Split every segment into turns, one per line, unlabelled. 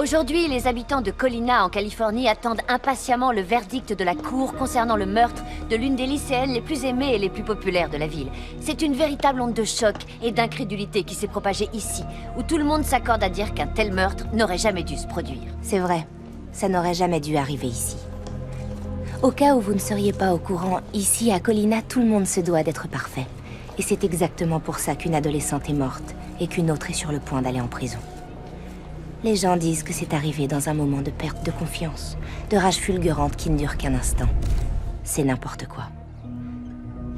Aujourd'hui, les habitants de Colina, en Californie, attendent impatiemment le verdict de la cour concernant le meurtre de l'une des lycéennes les plus aimées et les plus populaires de la ville. C'est une véritable onde de choc et d'incrédulité qui s'est propagée ici, où tout le monde s'accorde à dire qu'un tel meurtre n'aurait jamais dû se produire.
C'est vrai, ça n'aurait jamais dû arriver ici. Au cas où vous ne seriez pas au courant, ici à Colina, tout le monde se doit d'être parfait. Et c'est exactement pour ça qu'une adolescente est morte et qu'une autre est sur le point d'aller en prison. Les gens disent que c'est arrivé dans un moment de perte de confiance, de rage fulgurante qui ne dure qu'un instant. C'est n'importe quoi.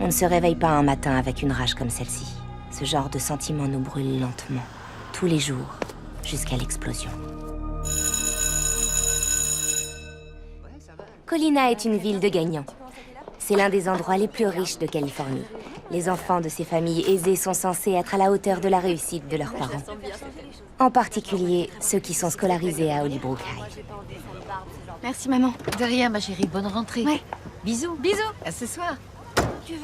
On ne se réveille pas un matin avec une rage comme celle-ci. Ce genre de sentiment nous brûle lentement, tous les jours, jusqu'à l'explosion. Colina est une ville de gagnants. C'est l'un des endroits les plus riches de Californie. Les enfants de ces familles aisées sont censés être à la hauteur de la réussite de leurs parents. En particulier, ceux qui sont scolarisés à Hollybrook High.
Merci, maman.
De rien, ma chérie. Bonne rentrée.
Ouais.
Bisous.
Bisous.
À ce soir.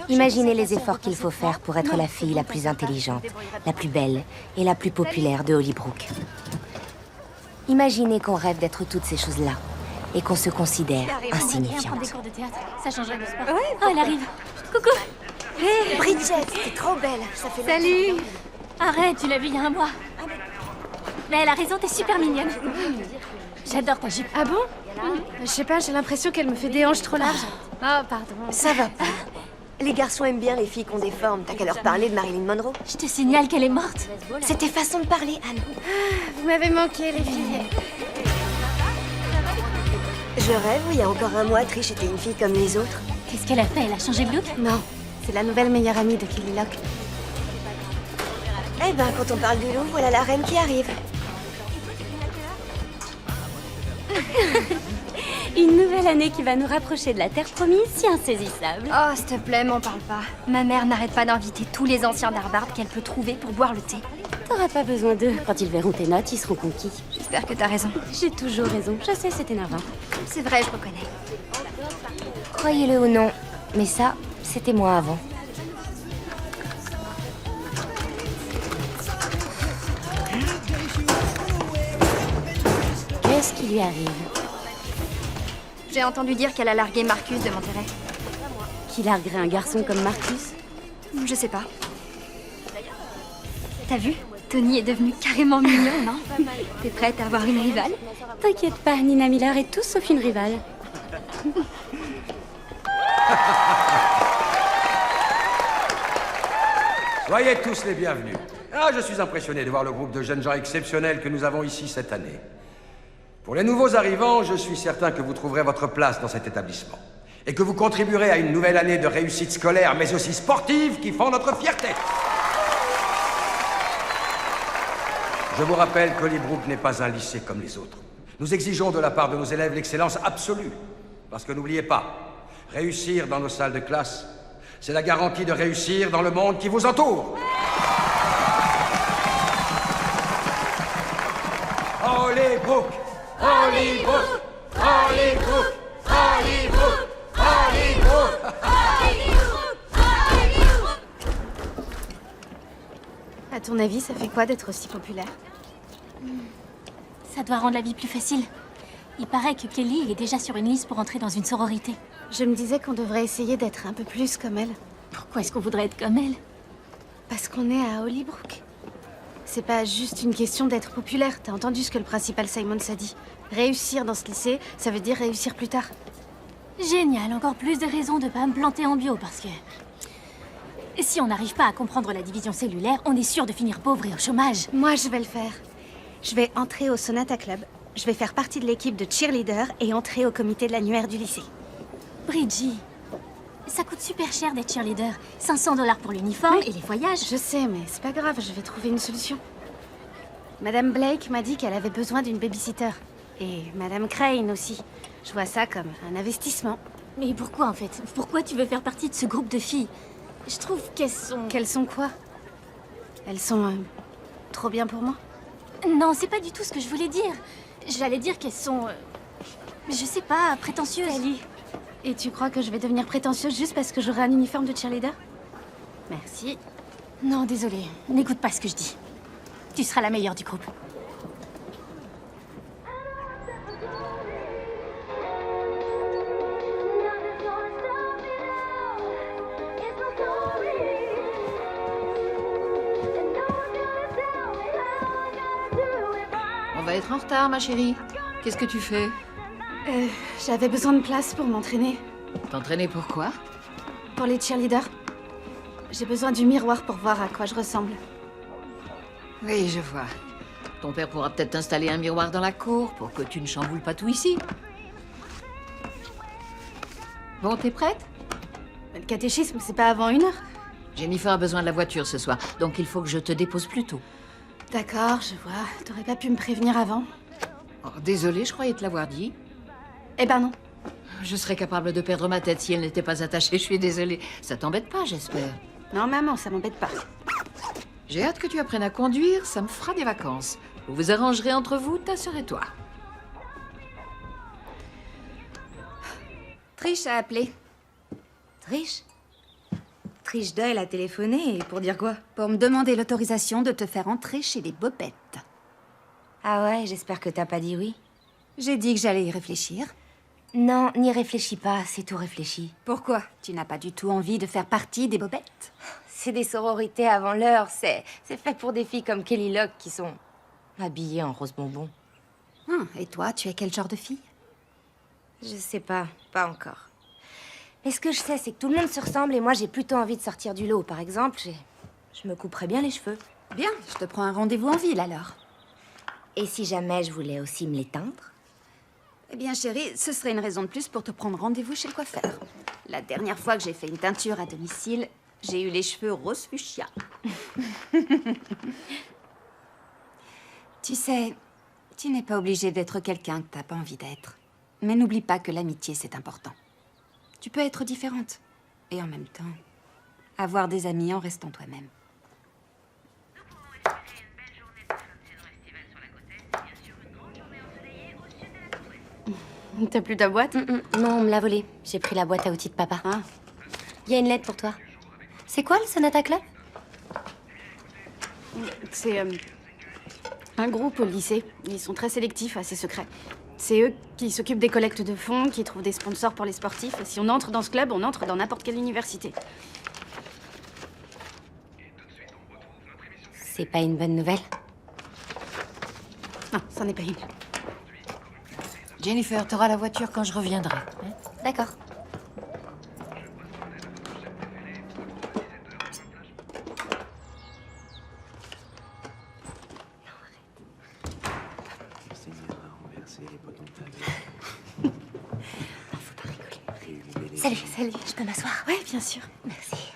Imaginez les efforts qu'il faut faire pour être la fille la plus intelligente, la plus belle et la plus populaire de Hollybrook. Imaginez qu'on rêve d'être toutes ces choses-là et qu'on se considère insignifiante.
Des cours de théâtre. Ça changerait de sport. Ouais, oh, elle arrive. Coucou.
Hé, Bridget, t'es trop belle. Ça fait
Salut. Arrête, tu l'as vue il y a un mois. Mais elle a raison, t'es super mignonne. J'adore ta jupe.
Ah bon? Je sais pas, j'ai l'impression qu'elle me fait des hanches trop larges. Oh, pardon.
Ça va pas. Les garçons aiment bien les filles qui ont des formes. T'as qu'à leur parler de Marilyn Monroe.
Je te signale qu'elle est morte.
C'est tes façons de parler, Anne.
Vous m'avez manqué, les filles.
Je rêve, il y a encore un mois, Trish était une fille comme les autres.
Qu'est-ce qu'elle a fait? Elle a changé de look?
Non, c'est la nouvelle meilleure amie de Kelly Locke.
Eh ben, quand on parle du loup, voilà la reine qui arrive.
Une nouvelle année qui va nous rapprocher de la terre promise, si insaisissable.
Oh, s'il te plaît, m'en parle pas. Ma mère n'arrête pas d'inviter tous les anciens d'Harvard qu'elle peut trouver pour boire le thé.
T'auras pas besoin d'eux. Quand ils verront tes notes, ils seront conquis.
J'espère que t'as raison.
J'ai toujours raison. Je sais, c'est énervant.
C'est vrai, je reconnais.
Croyez-le ou non, mais ça, c'était moi avant.
Qu'est-ce qui lui arrive?
J'ai entendu dire qu'elle a largué Marcus de Monterey.
Qui larguerait un garçon comme Marcus?
Je sais pas. T'as vu? Tony est devenu carrément mignon, non? T'es prête à avoir une rivale?
T'inquiète pas, Nina Miller est tout sauf une rivale.
Soyez tous les bienvenus. Ah, je suis impressionné de voir le groupe de jeunes gens exceptionnels que nous avons ici cette année. Pour les nouveaux arrivants, je suis certain que vous trouverez votre place dans cet établissement. Et que vous contribuerez à une nouvelle année de réussite scolaire, mais aussi sportive, qui font notre fierté. Je vous rappelle qu'Hollybrook n'est pas un lycée comme les autres. Nous exigeons de la part de nos élèves l'excellence absolue. Parce que n'oubliez pas, réussir dans nos salles de classe, c'est la garantie de réussir dans le monde qui vous entoure. Hollybrook! Hollybrook! Hollybrook! Hollybrook! Hollybrook!
À ton avis, ça fait quoi d'être aussi populaire?
Ça doit rendre la vie plus facile. Il paraît que Kelly est déjà sur une liste pour entrer dans une sororité.
Je me disais qu'on devrait essayer d'être un peu plus comme elle.
Pourquoi est-ce qu'on voudrait être comme elle?
Parce qu'on est à Hollybrook. C'est pas juste une question d'être populaire. T'as entendu ce que le principal Simons a dit? Réussir dans ce lycée, ça veut dire réussir plus tard.
Génial, encore plus de raisons de pas me planter en bio parce que... Si on n'arrive pas à comprendre la division cellulaire, on est sûr de finir pauvre et au chômage.
Moi, je vais le faire. Je vais entrer au Sonata Club. Je vais faire partie de l'équipe de cheerleader et entrer au comité de l'annuaire du lycée.
Bridgie, ça coûte super cher d'être cheerleader. 500 $ pour l'uniforme et les voyages.
Je sais, mais c'est pas grave, je vais trouver une solution. Madame Blake m'a dit qu'elle avait besoin d'une babysitter. Et Madame Crane aussi. Je vois ça comme un investissement.
Mais pourquoi en fait? Pourquoi tu veux faire partie de ce groupe de filles? Je trouve qu'elles sont...
Qu'elles sont quoi? Elles sont trop bien pour moi?
Non, c'est pas du tout ce que je voulais dire. J'allais dire qu'elles sont... je sais pas, prétentieuses.
Ali, et tu crois que je vais devenir prétentieuse juste parce que j'aurai un uniforme de cheerleader?
Merci. Non, désolée. N'écoute pas ce que je dis. Tu seras la meilleure du groupe.
va être en retard, ma chérie. Qu'est-ce que tu fais?
J'avais besoin de place pour m'entraîner.
T'entraîner pourquoi?
Pour les cheerleaders. J'ai besoin du miroir pour voir à quoi je ressemble.
Oui, je vois. Ton père pourra peut-être t'installer un miroir dans la cour pour que tu ne chamboules pas tout ici. Bon, t'es prête?
Le catéchisme, c'est pas avant 1 heure?
Jennifer a besoin de la voiture ce soir, donc il faut que je te dépose plus tôt.
D'accord, je vois. T'aurais pas pu me prévenir avant?
Oh, désolée, je croyais te l'avoir dit.
Eh ben non.
Je serais capable de perdre ma tête si elle n'était pas attachée, je suis désolée. Ça t'embête pas, j'espère.
Non, maman, ça m'embête pas.
J'ai hâte que tu apprennes à conduire, ça me fera des vacances. Vous vous arrangerez entre vous, ta sœur et toi.
Trish a appelé.
Trish? Trish Doyle a téléphoné, et pour dire quoi?
Pour me demander l'autorisation de te faire entrer chez les Bobettes.
Ah ouais, j'espère que t'as pas dit oui.
J'ai dit que j'allais y réfléchir.
Non, n'y réfléchis pas, c'est tout réfléchi.
Pourquoi? Tu n'as pas du tout envie de faire partie des Bobettes?
C'est des sororités avant l'heure, c'est fait pour des filles comme Kelly Locke qui sont habillées en rose bonbon.
Et toi, tu es quel genre de fille?
Je sais pas encore. Mais ce que je sais, c'est que tout le monde se ressemble et moi j'ai plutôt envie de sortir du lot. Par exemple, je me couperais bien les cheveux.
Bien, je te prends un rendez-vous en ville alors.
Et si jamais je voulais aussi me les teindre?
Eh bien chérie, ce serait une raison de plus pour te prendre rendez-vous chez le coiffeur. La dernière fois que j'ai fait une teinture à domicile, j'ai eu les cheveux rose fuchsia. Tu sais, tu n'es pas obligé d'être quelqu'un que t'as pas envie d'être. Mais n'oublie pas que l'amitié, c'est important. Tu peux être différente. Et en même temps, avoir des amis en restant toi-même.
T'as plus ta boîte?
Non, on me l'a volée. J'ai pris la boîte à outils de papa.
Ah.
Il y a une lettre pour toi. C'est quoi le Sonata Club?
C'est un groupe au lycée. Ils sont très sélectifs, assez secrets. C'est eux qui s'occupent des collectes de fonds, qui trouvent des sponsors pour les sportifs. Et si on entre dans ce club, on entre dans n'importe quelle université.
C'est pas une bonne nouvelle?
Non, c'en est pas une.
Jennifer, t'auras la voiture quand je reviendrai. Hein?
D'accord. Salut, je peux m'asseoir?
Ouais, bien sûr.
Merci.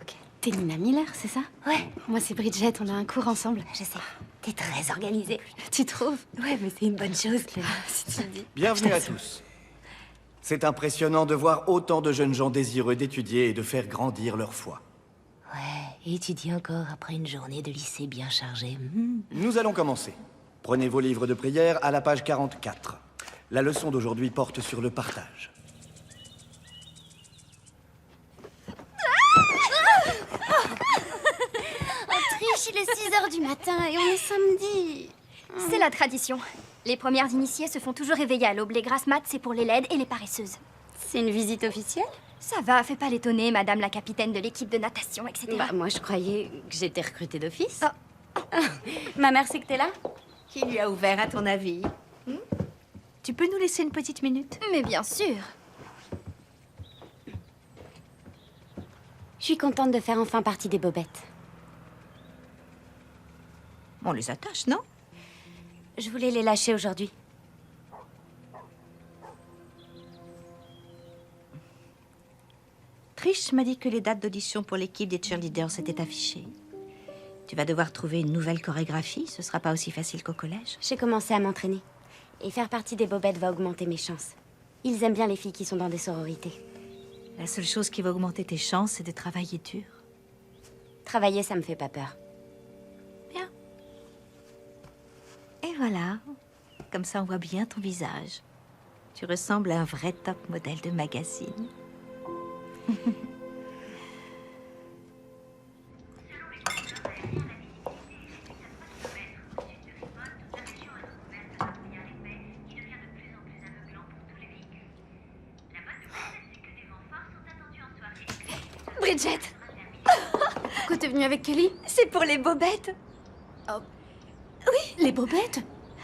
Ok.
T'es Nina Miller, c'est ça?
Ouais,
Moi, c'est Bridget, on a un cours ensemble.
je sais. T'es très organisée.
Tu trouves?
Ouais, mais c'est une bonne chose.
Si tu le dis.
Bienvenue à tous. C'est impressionnant de voir autant de jeunes gens désireux d'étudier et de faire grandir leur foi.
Ouais, étudier encore après une journée de lycée bien chargée.
Nous allons commencer. Prenez vos livres de prière à la page 44. La leçon d'aujourd'hui porte sur le partage.
Trish, il est 6h du matin et on est samedi. C'est la tradition. Les premières initiées se font toujours réveiller à l'aube. Les grasses mat, c'est pour les laides et les paresseuses.
C'est une visite officielle?
Ça va, fais pas l'étonner, madame la capitaine de l'équipe de natation, etc.
Bah, moi, je croyais que j'étais recrutée d'office.
Ah.
Ma mère, c'est que t'es là? Qui lui a ouvert, à ton avis?
Tu peux nous laisser une petite minute?
Mais bien sûr.
Je suis contente de faire enfin partie des Bobettes.
On les attache, non?
Je voulais les lâcher aujourd'hui.
Trish m'a dit que les dates d'audition pour l'équipe des cheerleaders étaient affichées. Tu vas devoir trouver une nouvelle chorégraphie, ce sera pas aussi facile qu'au collège.
J'ai commencé à m'entraîner. Et faire partie des Bobettes va augmenter mes chances. Ils aiment bien les filles qui sont dans des sororités.
La seule chose qui va augmenter tes chances, c'est de travailler dur.
Travailler, ça me fait pas peur.
Bien. Et voilà. Comme ça, on voit bien ton visage. Tu ressembles à un vrai top modèle de magazine.
Bridget! Pourquoi t'es venue avec Kelly?
C'est pour les Bobettes.
Les Bobettes?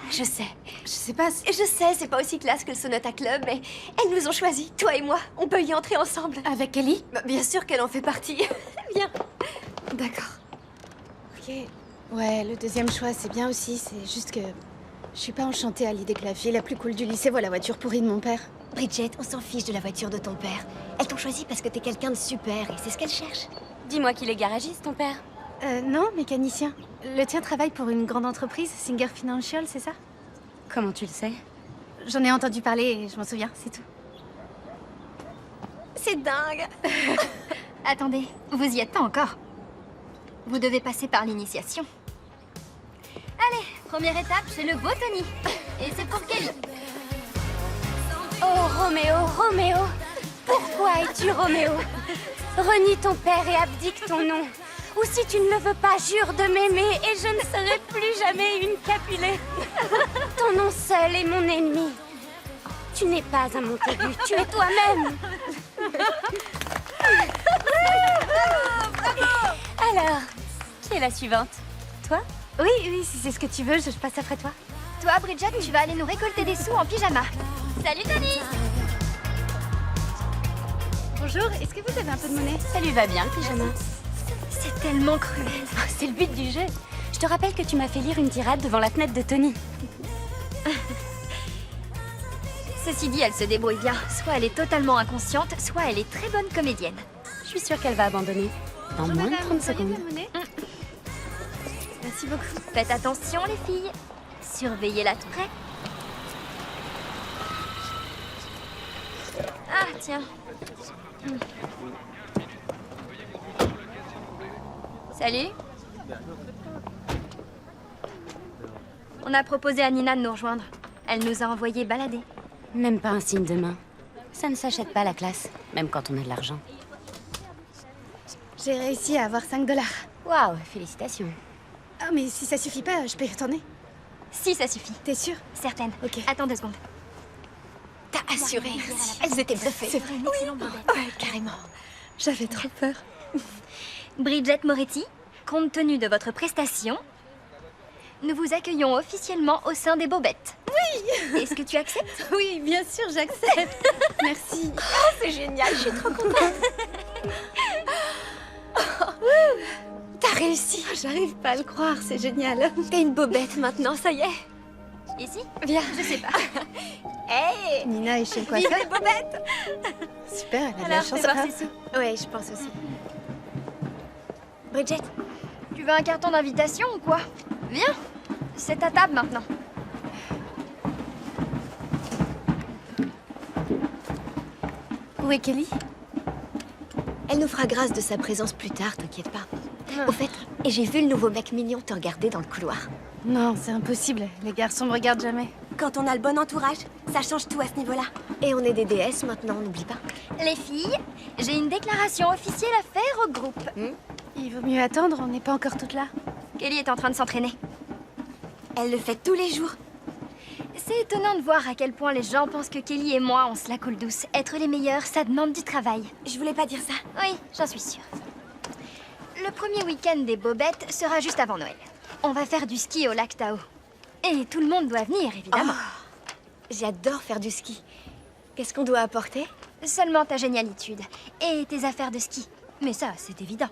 Je sais.
Je sais pas.
Je sais, c'est pas aussi classe que le Sonata Club, mais elles nous ont choisis, toi et moi. On peut y entrer ensemble.
Avec Kelly?
Bah, bien sûr qu'elle en fait partie. Viens.
D'accord. Ok. Ouais, le deuxième choix, c'est bien aussi. C'est juste que je suis pas enchantée à l'idée que la fille la plus cool du lycée voit la voiture pourrie de mon père.
Bridget, on s'en fiche de la voiture de ton père. Elles t'ont choisi parce que t'es quelqu'un de super et c'est ce qu'elles cherchent.
Dis-moi qu'il est garagiste, ton père.
Non, mécanicien. Le tien travaille pour une grande entreprise, Singer Financial, c'est ça?
Comment tu le sais?
J'en ai entendu parler et je m'en souviens, c'est tout.
C'est dingue.
Attendez, vous y êtes pas encore. Vous devez passer par l'initiation. Allez, première étape, c'est le botany. Et c'est pour Kelly.
Oh, Roméo, Roméo! Pourquoi es-tu Roméo? Renie ton père et abdique ton nom. Ou si tu ne le veux pas, jure de m'aimer et je ne serai plus jamais une Capulet. Ton nom seul est mon ennemi. Tu n'es pas un Montaigu, tu es toi-même. Alors, qui est la suivante? Toi?
Oui, oui, si c'est ce que tu veux, je passe après toi.
Toi, Bridget, tu vas aller nous récolter des sous en pyjama. Salut, Tony!
Bonjour, est-ce que vous avez un peu de monnaie?
Ça lui va bien, le pyjama.
C'est tellement cruel.
C'est le but du jeu. Je te rappelle que tu m'as fait lire une tirade devant la fenêtre de Tony.
Ceci dit, elle se débrouille bien. Soit elle est totalement inconsciente, soit elle est très bonne comédienne.
Je suis sûre qu'elle va abandonner. Dans moins de 30 secondes.
Merci beaucoup.
Faites attention, les filles. Surveillez-la de près. Ah, tiens. Salut. On a proposé à Nina de nous rejoindre. Elle nous a envoyé balader.
Même pas un signe de main. Ça ne s'achète pas la classe, même quand on a de l'argent.
J'ai réussi à avoir 5 $.
Waouh, félicitations.
Ah, mais si ça suffit pas, je peux y retourner.
Si, ça suffit.
T'es sûre?
Certaine.
Ok.
Attends 2 secondes.
T'as assuré. Elles étaient bluffées.
C'est vrai.
Ouais, carrément.
J'avais trop peur.
Bridget Moretti, compte tenu de votre prestation, nous vous accueillons officiellement au sein des Bobettes. Oui! Est-ce que tu acceptes?
Oui, bien sûr, j'accepte. Merci.
Oh, c'est génial, je suis trop contente. T'as réussi.
J'arrive pas à le croire, c'est génial.
T'es une bobette maintenant, ça y est.
Ici?
Viens.
Je sais pas.
Hey!
Nina est chez le
Vive
coiffeur.
les bobettes!
Super, elle a de la
Alors,
chance.
fais voir ses sous.
Ouais, je pense aussi.
Bridget, tu veux un carton d'invitation ou quoi? Viens, c'est ta table maintenant.
Où est Kelly?
Elle nous fera grâce de sa présence plus tard, t'inquiète pas. Au fait, et j'ai vu le nouveau mec mignon te regarder dans le couloir.
Non, c'est impossible. Les garçons me regardent jamais.
Quand on a le bon entourage, ça change tout à ce niveau-là. Et on est des déesses maintenant, n'oublie pas.
Les filles, j'ai une déclaration officielle à faire au groupe.
Il vaut mieux attendre, on n'est pas encore toutes là.
Kelly est en train de s'entraîner.
Elle le fait tous les jours.
C'est étonnant de voir à quel point les gens pensent que Kelly et moi, on se la coule douce. Être les meilleurs, ça demande du travail.
Je voulais pas dire ça.
Oui, j'en suis sûre. Le premier week-end des Bobettes sera juste avant Noël. On va faire du ski au lac Tao. Et tout le monde doit venir, évidemment.
J'adore faire du ski. Qu'est-ce qu'on doit apporter?
Seulement ta génialitude et tes affaires de ski. Mais ça, c'est évident.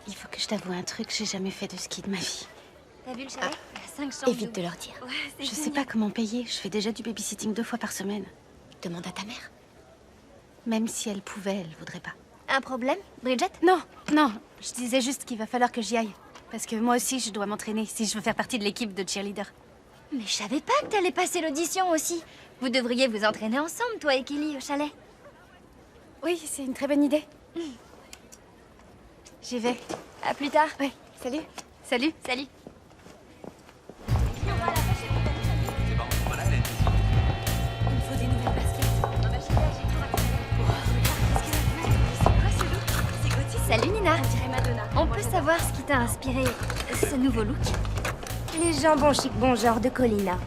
Il faut que je t'avoue un truc, j'ai jamais fait de ski de ma vie.
T'as vu le chalet? Il y a 5 chambres.
Évite de leur dire.
Je sais pas comment payer, je fais déjà du babysitting 2 fois par semaine.
Demande à ta mère.
Même si elle pouvait, elle voudrait pas.
Un problème, Bridget?
Non, non, je disais juste qu'il va falloir que j'y aille. Parce que moi aussi, je dois m'entraîner si je veux faire partie de l'équipe de cheerleader.
Mais je savais pas que t'allais passer l'audition aussi. Vous devriez vous entraîner ensemble, toi et Kelly, au chalet.
Oui, c'est une très bonne idée. J'y vais.
À plus tard.
Oui, salut. Salut.
Salut. Salut Nina. On peut savoir ce qui t'a inspiré ce nouveau look?
Les jambons chic bon genre de Colina.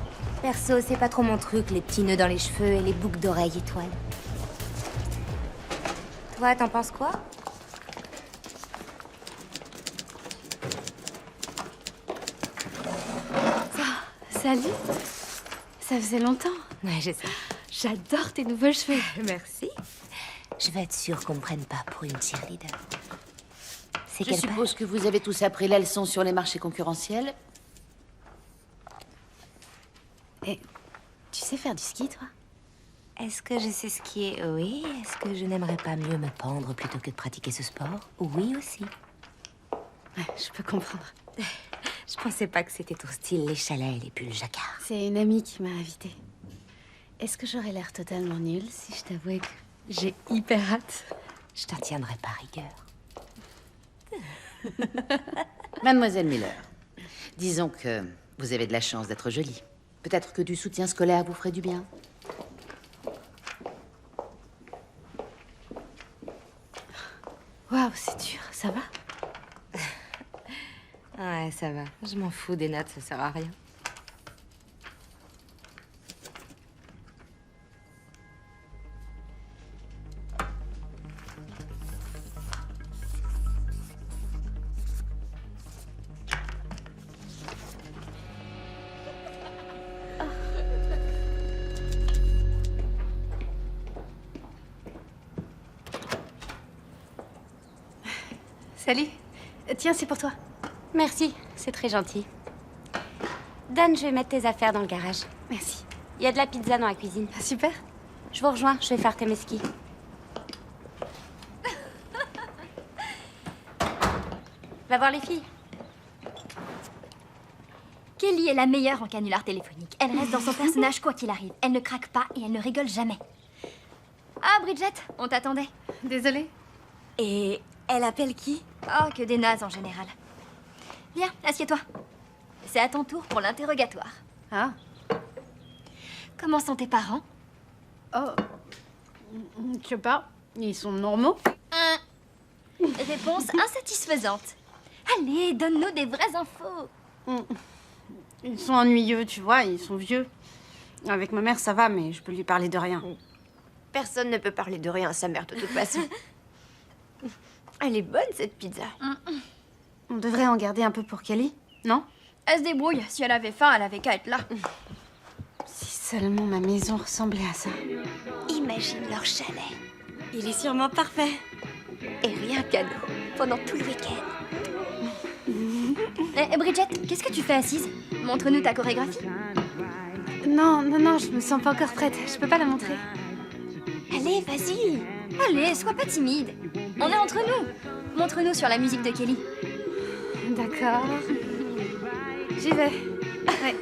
Perso, c'est pas trop mon truc, les petits nœuds dans les cheveux et les boucles d'oreilles étoiles. Toi, t'en penses quoi?
Salut. Ça faisait longtemps.
Ouais, je sais.
J'adore tes nouveaux cheveux.
Merci. Je veux être sûre qu'on me prenne pas pour une cheerleader. C'est
Je
quelle
suppose que vous avez tous appris la leçon sur les marchés concurrentiels.
Et tu sais faire du ski, toi?
Est-ce que je sais skier? Oui. Est-ce que je n'aimerais pas mieux me pendre plutôt que de pratiquer ce sport? Oui aussi.
Ouais, je peux comprendre.
Je pensais pas que c'était ton style, les chalets et les pulls jacquard.
C'est une amie qui m'a invitée. Est-ce que j'aurais l'air totalement nulle si je t'avouais que j'ai hyper hâte?
Je t'en tiendrai pas rigueur.
Mademoiselle Miller, disons que vous avez de la chance d'être jolie. Peut-être que du soutien scolaire vous ferait du bien.
Waouh, c'est dur, ça va?
Ouais, ça va. Je m'en fous des notes, ça sert à rien.
Salut. Tiens, c'est pour toi.
Merci, c'est très gentil. Dan, je vais mettre tes affaires dans le garage.
Merci.
Il y a de la pizza dans la cuisine.
Ah, super.
Je vous rejoins, je vais faire tes skis. Va voir les filles.
Kelly est la meilleure en canular téléphonique. Elle reste dans son personnage quoi qu'il arrive. Elle ne craque pas et elle ne rigole jamais. Ah, Bridget, on t'attendait.
Désolée.
Et elle appelle qui? Oh, que des nazes en général. Viens, assieds-toi. C'est à ton tour pour l'interrogatoire.
Ah.
Comment sont tes parents?
Oh. Je sais pas. Ils sont normaux.
Réponse insatisfaisante. Allez, donne-nous des vraies infos.
Ils sont ennuyeux, tu vois, ils sont vieux. Avec ma mère, ça va, mais je peux lui parler de rien.
Personne ne peut parler de rien à sa mère de toute façon. Elle est bonne cette pizza.
On devrait en garder un peu pour Kelly, non?
Elle se débrouille. Si elle avait faim, elle avait qu'à être là.
Si seulement ma maison ressemblait à ça.
Imagine leur chalet. Il est sûrement parfait. Et rien qu'à nous, pendant tout le week-end.
Bridget, qu'est-ce que tu fais assise? Montre-nous ta chorégraphie.
Non, non, non, je me sens pas encore prête. Je peux pas la montrer.
Allez, vas-y. Allez, sois pas timide. On est entre nous. Montre-nous sur la musique de Kelly.
D'accord. J'y vais. Ouais.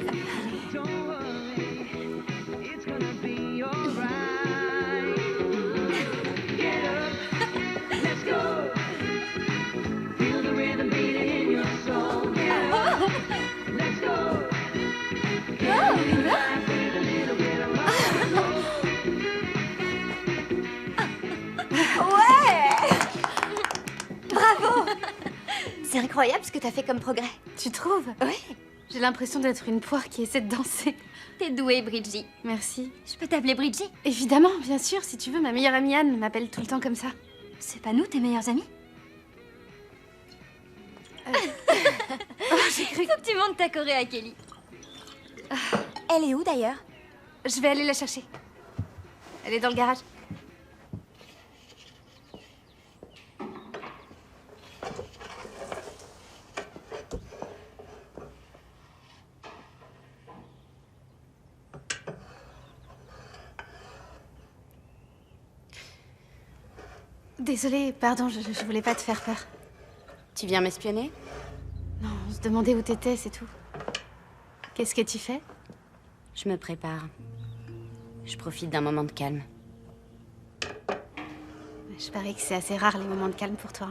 C'est incroyable ce que t'as fait comme progrès.
Tu trouves?
Oui.
J'ai l'impression d'être une poire qui essaie de danser.
T'es douée, Bridgie.
Merci.
Je peux t'appeler Bridgie?
Évidemment, bien sûr, si tu veux. Ma meilleure amie Anne m'appelle tout le temps comme ça.
C'est pas nous, tes meilleurs amis?
J'ai cru.
Faut que tu montes ta choré à Kelly.
Elle est où d'ailleurs?
Je vais aller la chercher. Elle est dans le garage. Désolée, pardon, je voulais pas te faire peur.
Tu viens m'espionner?
Non, on se demandait où t'étais, c'est tout. Qu'est-ce que tu fais?
Je me prépare. Je profite d'un moment de calme.
Je parie que c'est assez rare les moments de calme pour toi.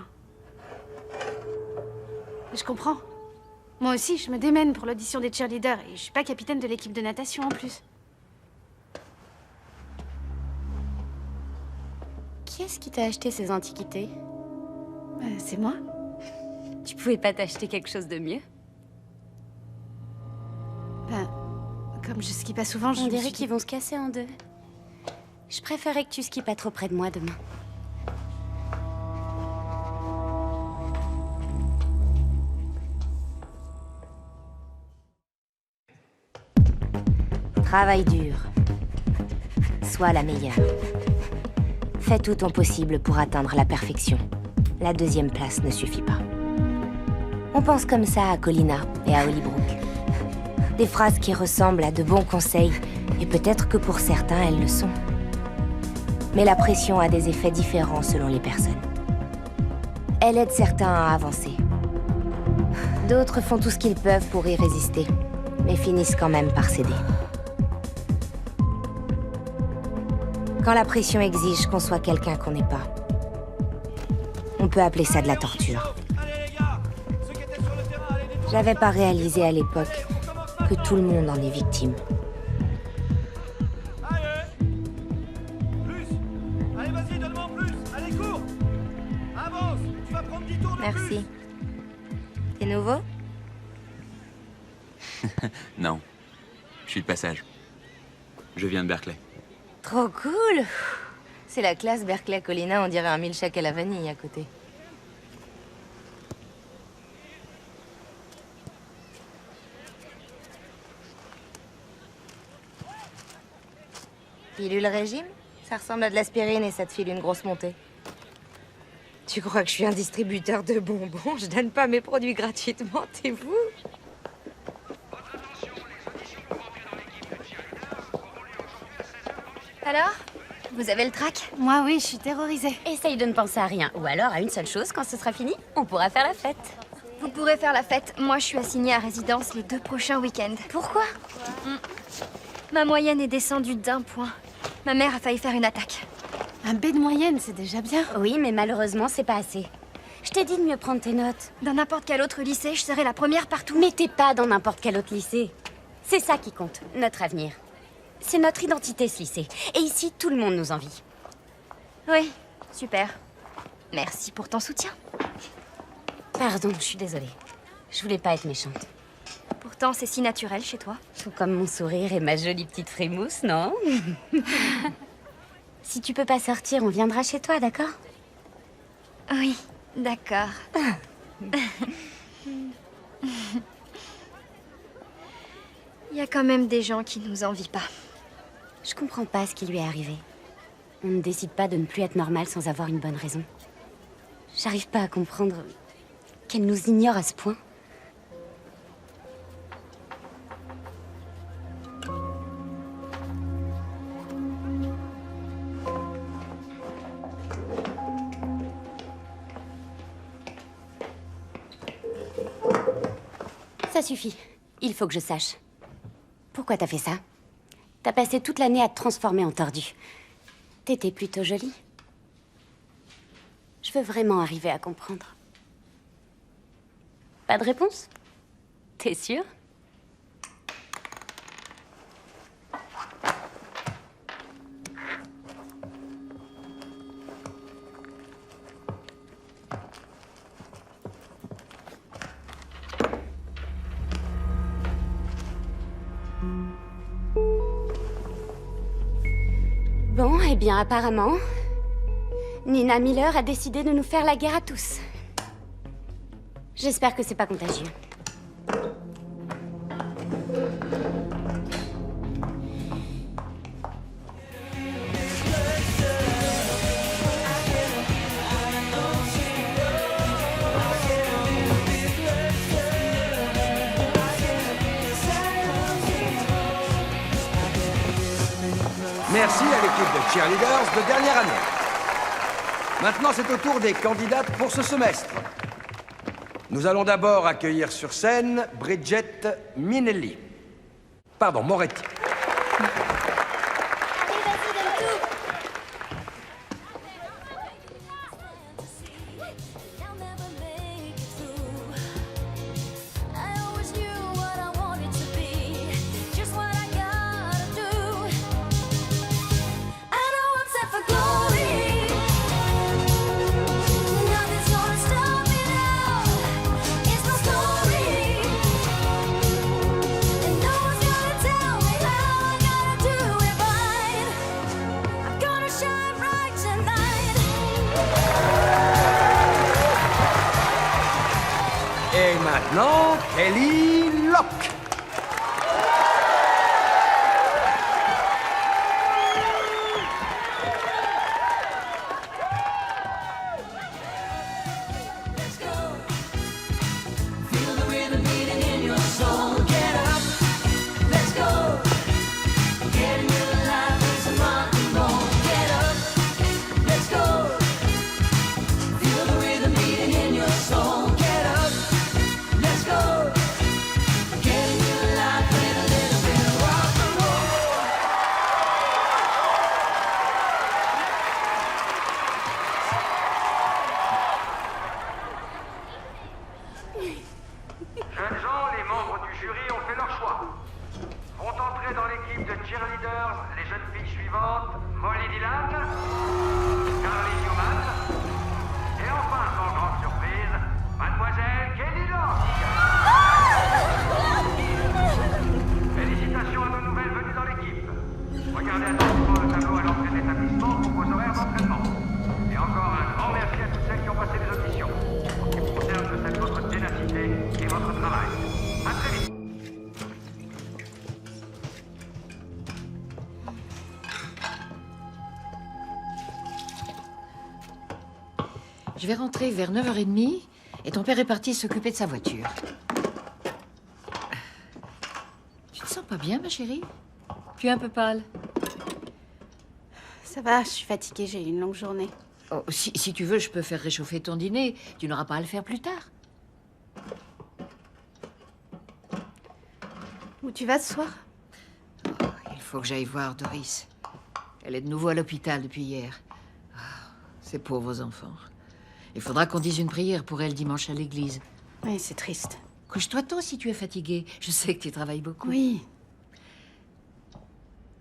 Je comprends. Moi aussi, je me démène pour l'audition des cheerleaders et je suis pas capitaine de l'équipe de natation en plus.
Qui est-ce qui t'a acheté ces antiquités?
C'est moi.
Tu pouvais pas t'acheter quelque chose de mieux?
Ben, comme je skie pas souvent, je
On
me
dirait
suis
qu'ils vont se casser en deux. Je préférais que tu skis pas trop près de moi demain. Travaille dur. Sois la meilleure. Fais tout ton possible pour atteindre la perfection. La deuxième place ne suffit pas. On pense comme ça à Colina et à Hollybrook. Des phrases qui ressemblent à de bons conseils, et peut-être que pour certains, elles le sont. Mais la pression a des effets différents selon les personnes. Elle aide certains à avancer. D'autres font tout ce qu'ils peuvent pour y résister, mais finissent quand même par céder. Quand la pression exige qu'on soit quelqu'un qu'on n'est pas, on peut appeler ça de la torture. J'avais pas réalisé à l'époque que tout le monde en est victime.
Allez, vas-y, donne-moi plus. Allez, cours. Avance, tu vas prendre 10 tours de
Merci. T'es nouveau?
Non. Je suis de passage. Je viens de Berkeley.
Trop cool! C'est la classe Berkeley Colina, on dirait un milkshake à la vanille à côté. Pilule régime? Ça ressemble à de l'aspirine et ça te file une grosse montée. Tu crois que je suis un distributeur de bonbons? Je donne pas mes produits gratuitement, t'es fou?
Alors? Vous avez le trac?
Moi, oui, je suis terrorisée.
Essaye de ne penser à rien, ou alors à une seule chose, quand ce sera fini, on pourra faire la fête.
Vous pourrez faire la fête. Moi, je suis assignée à résidence les 2 prochains week-ends.
Pourquoi?
Ma moyenne est descendue d'1 point. Ma mère a failli faire une attaque.
Un B de moyenne, c'est déjà bien.
Oui, mais malheureusement, c'est pas assez. Je t'ai dit de mieux prendre tes notes.
Dans n'importe quel autre lycée, je serais la première partout.
Mais t'es pas dans n'importe quel autre lycée. C'est ça qui compte, notre avenir. C'est notre identité, ce lycée. Et ici, tout le monde nous envie.
Oui, super. Merci pour ton soutien.
Pardon, je suis désolée. Je voulais pas être méchante.
Pourtant, c'est si naturel chez toi.
Tout comme mon sourire et ma jolie petite frimousse, non? Si tu peux pas sortir, on viendra chez toi, d'accord?
Oui, d'accord. Il y a quand même des gens qui nous envient pas.
Je comprends pas ce qui lui est arrivé. On ne décide pas de ne plus être normal sans avoir une bonne raison. J'arrive pas à comprendre qu'elle nous ignore à ce point. Ça suffit. Il faut que je sache. Pourquoi t'as fait ça? T'as passé toute l'année à te transformer en tordu. T'étais plutôt jolie. Je veux vraiment arriver à comprendre. Pas de réponse? T'es sûre? Bon, eh bien, apparemment, Nina Miller a décidé de nous faire la guerre à tous. J'espère que c'est pas contagieux.
Merci à l'équipe de cheerleaders de dernière année. Maintenant, c'est au tour des candidates pour ce semestre. Nous allons d'abord accueillir sur scène Bridget Minelli. Pardon, Moretti. Et maintenant, Kelly Locke.
l'équipe de cheerleaders, les jeunes filles suivantes, Molly Dillon, Carly Newman, et enfin, sans grande surprise, Mademoiselle Kelly Long. Félicitations à nos nouvelles venues dans l'équipe. Regardez attentivement le tableau à l'entrée de l'établissement pour vos horaires d'entraînement. Et encore un grand merci à toutes celles qui ont passé les auditions. En ce qui me concerne, je salue votre ténacité et votre travail. À très vite.
Je vais rentrer vers 9h30 et ton père est parti s'occuper de sa voiture. Tu te sens pas bien, ma chérie? Tu es un peu pâle.
Ça va, je suis fatiguée, j'ai eu une longue journée.
Oh, si tu veux, je peux faire réchauffer ton dîner. Tu n'auras pas à le faire plus tard.
Où tu vas ce soir?
Il faut que j'aille voir Doris. Elle est de nouveau à l'hôpital depuis hier. Ces pauvres enfants. Il faudra qu'on dise une prière pour elle dimanche à l'église.
Oui, c'est triste.
Couche-toi tôt si tu es fatiguée. Je sais que tu travailles beaucoup.
Oui.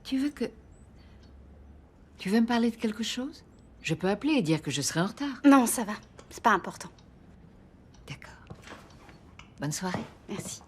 Tu veux me parler de quelque chose? Je peux appeler et dire que je serai en retard.
Non, ça va. C'est pas important.
D'accord. Bonne soirée.
Merci.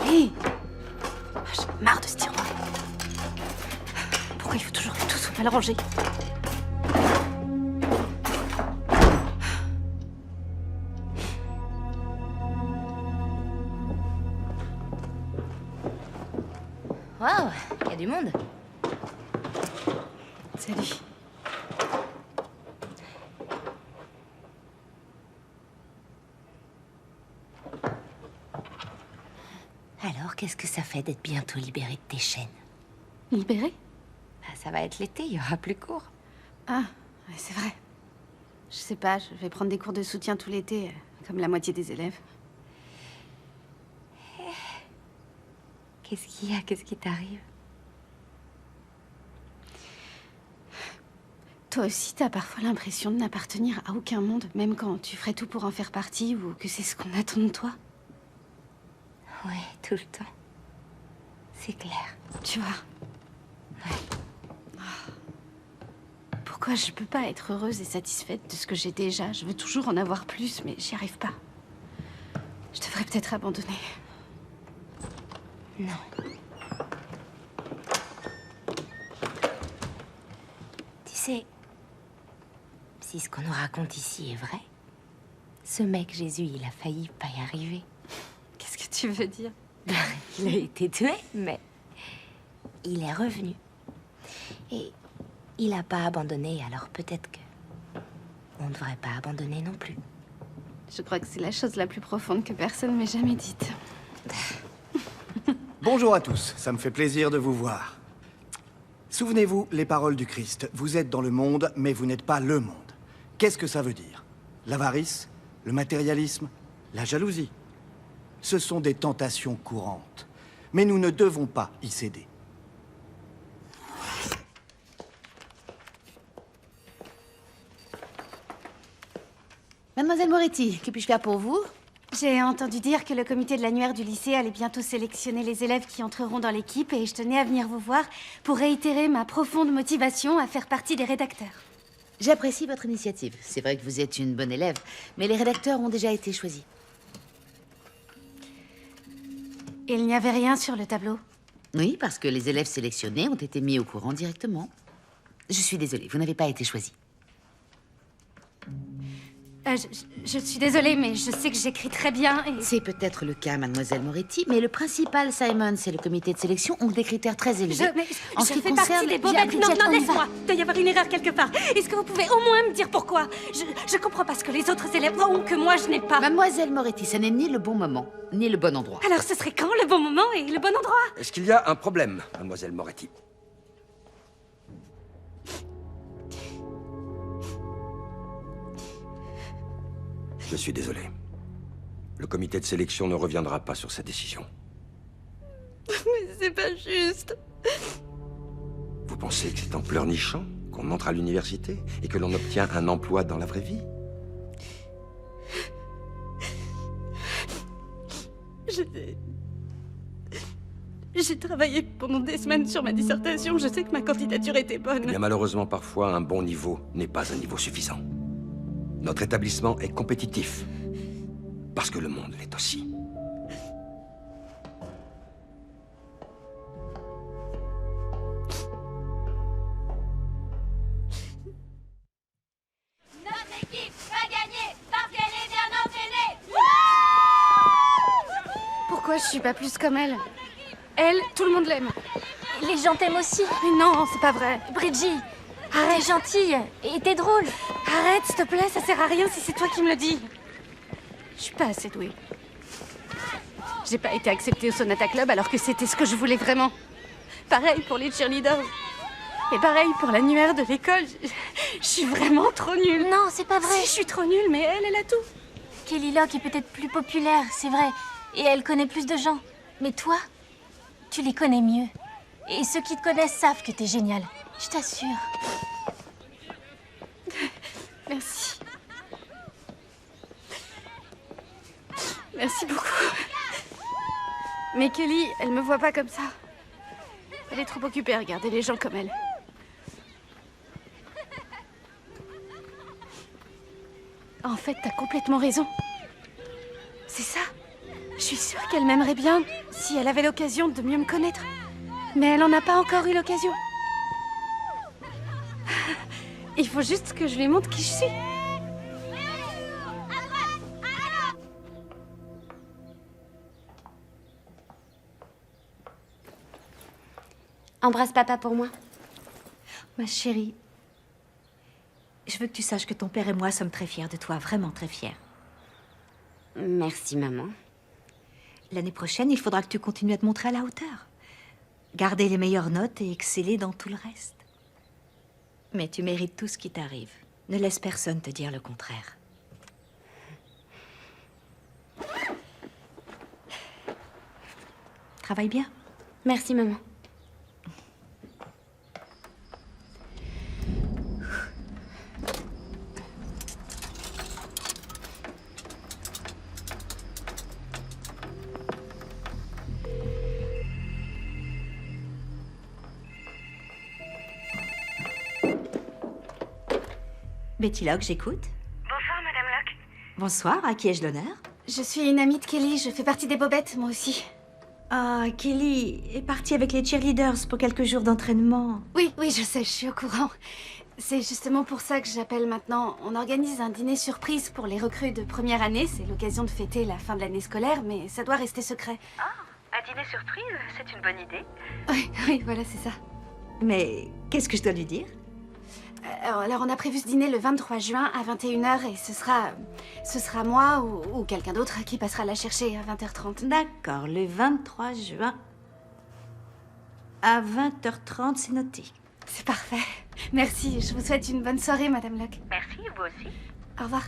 Hé! J'en ai marre de ce tiroir. Pourquoi il faut toujours que tout soit mal rangé?
Waouh, il y a du monde.
Salut.
Alors, qu'est-ce que ça fait d'être bientôt libérée de tes chaînes?
Libérée?
Bah, ça va être l'été, il y aura plus cours.
Ah, ouais, c'est vrai. Je sais pas, je vais prendre des cours de soutien tout l'été, comme la moitié des élèves.
Qu'est-ce qu'il y a? Qu'est-ce qui t'arrive?
Toi aussi, t'as parfois l'impression de n'appartenir à aucun monde, même quand tu ferais tout pour en faire partie ou que c'est ce qu'on attend de toi.
Ouais, tout le temps. C'est clair.
Tu vois. Pourquoi je peux pas être heureuse et satisfaite de ce que j'ai déjà? Je veux toujours en avoir plus, mais j'y arrive pas. Je devrais peut-être abandonner.
Non. Tu sais, si ce qu'on nous raconte ici est vrai, ce mec Jésus, il a failli pas y arriver.
Qu'est-ce que tu veux dire?
Il a été tué, mais il est revenu. Et il a pas abandonné, alors peut-être que on ne devrait pas abandonner non plus.
Je crois que c'est la chose la plus profonde que personne m'ait jamais dite.
Bonjour à tous, ça me fait plaisir de vous voir. Souvenez-vous, les paroles du Christ. Vous êtes dans le monde, mais vous n'êtes pas le monde. Qu'est-ce que ça veut dire? L'avarice? Le matérialisme? La jalousie? Ce sont des tentations courantes. Mais nous ne devons pas y céder.
Mademoiselle Moretti, que puis-je faire pour vous?
J'ai entendu dire que le comité de l'annuaire du lycée allait bientôt sélectionner les élèves qui entreront dans l'équipe et je tenais à venir vous voir pour réitérer ma profonde motivation à faire partie des rédacteurs.
J'apprécie votre initiative. C'est vrai que vous êtes une bonne élève, mais les rédacteurs ont déjà été choisis.
Il n'y avait rien sur le tableau?
Oui, parce que les élèves sélectionnés ont été mis au courant directement. Je suis désolée, vous n'avez pas été choisie.
Je suis désolée, mais je sais que j'écris très bien et...
C'est peut-être le cas, mademoiselle Moretti, mais le principal, Simon, et le comité de sélection ont des critères très élevés.
Je fais partie des bobettes. Non, laisse-moi. Il doit y avoir une erreur quelque part. Est-ce que vous pouvez au moins me dire pourquoi? Je comprends pas ce que les autres élèves ont que moi je n'ai pas.
Mademoiselle Moretti, ce n'est ni le bon moment, ni le bon endroit.
Alors ce serait quand le bon moment et le bon endroit?
Est-ce qu'il y a un problème, mademoiselle Moretti? Je suis désolé. Le comité de sélection ne reviendra pas sur sa décision.
Mais c'est pas juste.
Vous pensez que c'est en pleurnichant qu'on entre à l'université et que l'on obtient un emploi dans la vraie vie?
J'ai travaillé pendant des semaines sur ma dissertation. Je sais que ma candidature était bonne.
Eh bien, malheureusement, parfois, un bon niveau n'est pas un niveau suffisant. Notre établissement est compétitif. Parce que le monde l'est aussi.
Notre équipe va gagner parce qu'elle est bien entraînée.
Pourquoi je suis pas plus comme elle? Elle, tout le monde l'aime.
Les gens t'aiment aussi.
Mais non, c'est pas vrai.
Bridgie, t'es gentille et t'es drôle.
Arrête, s'il te plaît, ça sert à rien si c'est toi qui me le dis. Je suis pas assez douée. J'ai pas été acceptée au Sonata Club alors que c'était ce que je voulais vraiment. Pareil pour les cheerleaders. Et pareil pour l'annuaire de l'école. Je suis vraiment trop nulle.
Non, c'est pas vrai.
Si, je suis trop nulle, mais elle a tout.
Kelly Locke est peut-être plus populaire, c'est vrai. Et elle connaît plus de gens. Mais toi, tu les connais mieux. Et ceux qui te connaissent savent que t'es génial. Je t'assure.
Merci. Merci beaucoup. Mais Kelly, elle me voit pas comme ça. Elle est trop occupée à regarder les gens comme elle. En fait, t'as complètement raison. C'est ça. Je suis sûre qu'elle m'aimerait bien si elle avait l'occasion de mieux me connaître. Mais elle en a pas encore eu l'occasion. Il faut juste que je lui montre qui je suis.
Embrasse papa pour moi. Ma chérie, je veux que tu saches que ton père et moi sommes très fiers de toi, vraiment très fiers.
Merci, maman.
L'année prochaine, il faudra que tu continues à te montrer à la hauteur. Garder les meilleures notes et exceller dans tout le reste. Mais tu mérites tout ce qui t'arrive. Ne laisse personne te dire le contraire. Travaille bien.
Merci, maman.
Betty Locke, j'écoute.
Bonsoir, Madame Locke.
Bonsoir, à qui ai-je l'honneur?
Je suis une amie de Kelly, je fais partie des Bobettes, moi aussi.
Ah, Kelly est partie avec les cheerleaders pour quelques jours d'entraînement.
Oui, je sais, je suis au courant. C'est justement pour ça que j'appelle maintenant. On organise un dîner surprise pour les recrues de première année. C'est l'occasion de fêter la fin de l'année scolaire, mais ça doit rester secret.
Ah, un dîner surprise, c'est une bonne idée.
Oui, voilà, c'est ça.
Mais qu'est-ce que je dois lui dire?
Alors, on a prévu ce dîner le 23 juin à 21h et ce sera moi ou quelqu'un d'autre qui passera la chercher à 20h30.
D'accord, le 23 juin à 20h30, c'est noté.
C'est parfait. Merci, je vous souhaite une bonne soirée, Madame Locke.
Merci, vous aussi.
Au revoir.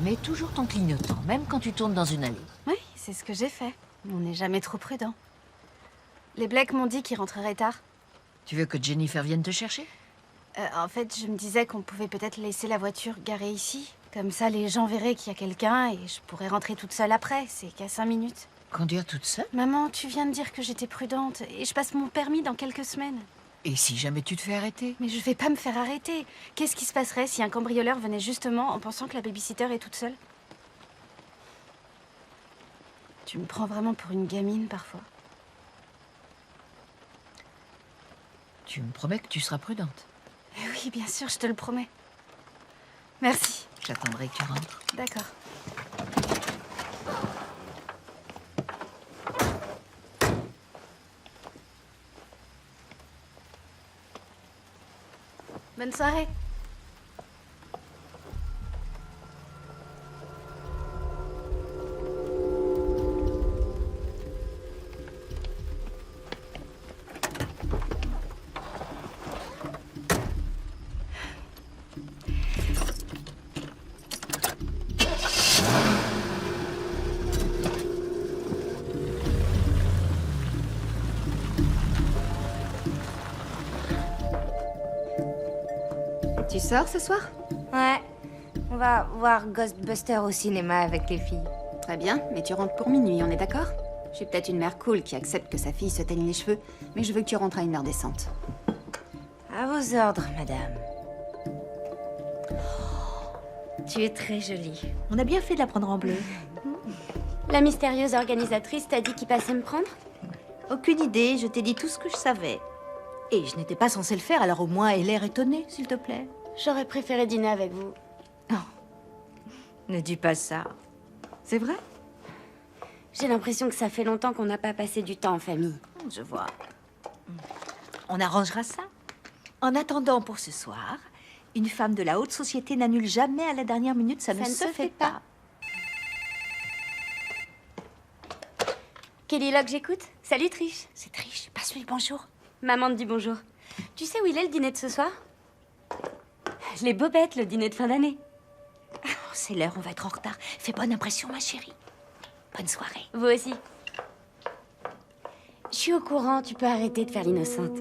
Mais toujours ton clignotant, même quand tu tournes dans une allée.
Oui, c'est ce que j'ai fait. On n'est jamais trop prudent. Les Blake m'ont dit qu'ils rentreraient tard.
Tu veux que Jennifer vienne te chercher?
En fait, je me disais qu'on pouvait peut-être laisser la voiture garée ici. Comme ça, les gens verraient qu'il y a quelqu'un et je pourrais rentrer toute seule après. C'est qu'à 5 minutes.
Conduire toute seule?
Maman, tu viens de dire que j'étais prudente et je passe mon permis dans quelques semaines.
Et si jamais tu te fais arrêter?
Mais je vais pas me faire arrêter. Qu'est-ce qui se passerait si un cambrioleur venait justement en pensant que la babysitter est toute seule? Tu me prends vraiment pour une gamine parfois.
Tu me promets que tu seras prudente.
Oui, bien sûr, je te le promets. Merci.
J'attendrai que tu rentres.
D'accord. Bonne soirée.
Tu sors ce soir?
Ouais. On va voir Ghostbusters au cinéma avec les filles.
Très bien, mais tu rentres pour minuit, on est d'accord? Je suis peut-être une mère cool qui accepte que sa fille se teigne les cheveux, mais je veux que tu rentres à une heure décente.
À vos ordres, madame. Tu es très jolie.
On a bien fait de la prendre en bleu.
La mystérieuse organisatrice t'a dit qu'il passait me prendre?
Aucune idée, je t'ai dit tout ce que je savais. Et je n'étais pas censée le faire, alors au moins aie l'air étonnée, s'il te plaît.
J'aurais préféré dîner avec vous.
Ne dis pas ça. C'est vrai?
J'ai l'impression que ça fait longtemps qu'on n'a pas passé du temps en famille.
Je vois. On arrangera ça. En attendant, pour ce soir, une femme de la haute société n'annule jamais à la dernière minute, ça ne se fait pas.
Kelly Locke, j'écoute. Salut Trish.
C'est Trish, passe-lui le bonjour.
Maman te dit bonjour. Tu sais où il est le dîner de ce soir? Les Bobettes, le dîner de fin d'année.
Oh, c'est l'heure, on va être en retard. Fais bonne impression, ma chérie. Bonne soirée.
Vous aussi. Je suis au courant, tu peux arrêter de faire l'innocente.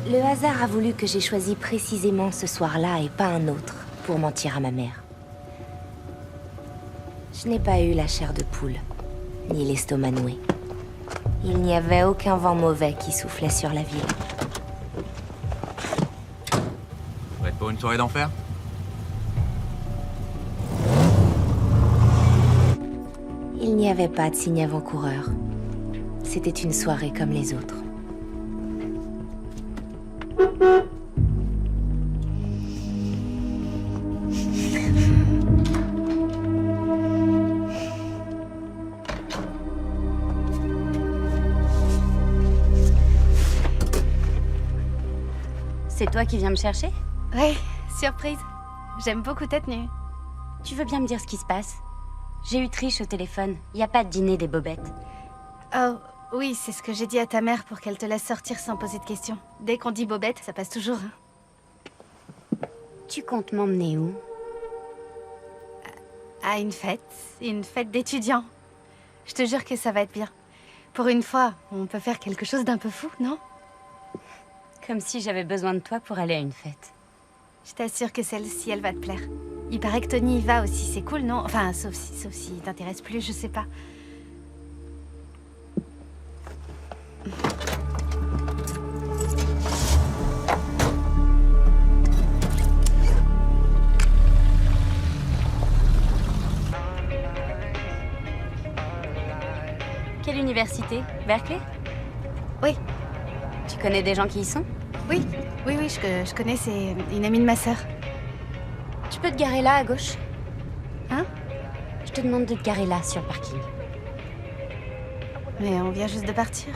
Le hasard a voulu que j'ai choisi précisément ce soir-là et pas un autre pour mentir à ma mère. Je n'ai pas eu la chair de poule, ni l'estomac noué. Il n'y avait aucun vent mauvais qui soufflait sur la ville.
Prête pour une soirée d'enfer?
Il n'y avait pas de signe avant-coureur. C'était une soirée comme les autres.
C'est toi qui viens me chercher?
Ouais, surprise. J'aime beaucoup ta tenue.
Tu veux bien me dire ce qui se passe? J'ai eu Trish au téléphone. Il n'y a pas de dîner des Bobettes.
Oh, oui, c'est ce que j'ai dit à ta mère pour qu'elle te laisse sortir sans poser de questions. Dès qu'on dit Bobette, ça passe toujours. Hein.
Tu comptes m'emmener où?
À une fête d'étudiants. Je te jure que ça va être bien. Pour une fois, on peut faire quelque chose d'un peu fou, non?
Comme si j'avais besoin de toi pour aller à une fête.
Je t'assure que celle-ci, elle va te plaire. Il paraît que Tony y va aussi, c'est cool, non? Enfin, sauf si il t'intéresse plus, je sais pas.
Quelle université? Berkeley?
Oui.
Tu connais des gens qui y sont?
Oui, je connais, c'est une amie de ma sœur.
Tu peux te garer là, à gauche?
Hein?
Je te demande de te garer là, sur le parking.
Mais on vient juste de partir.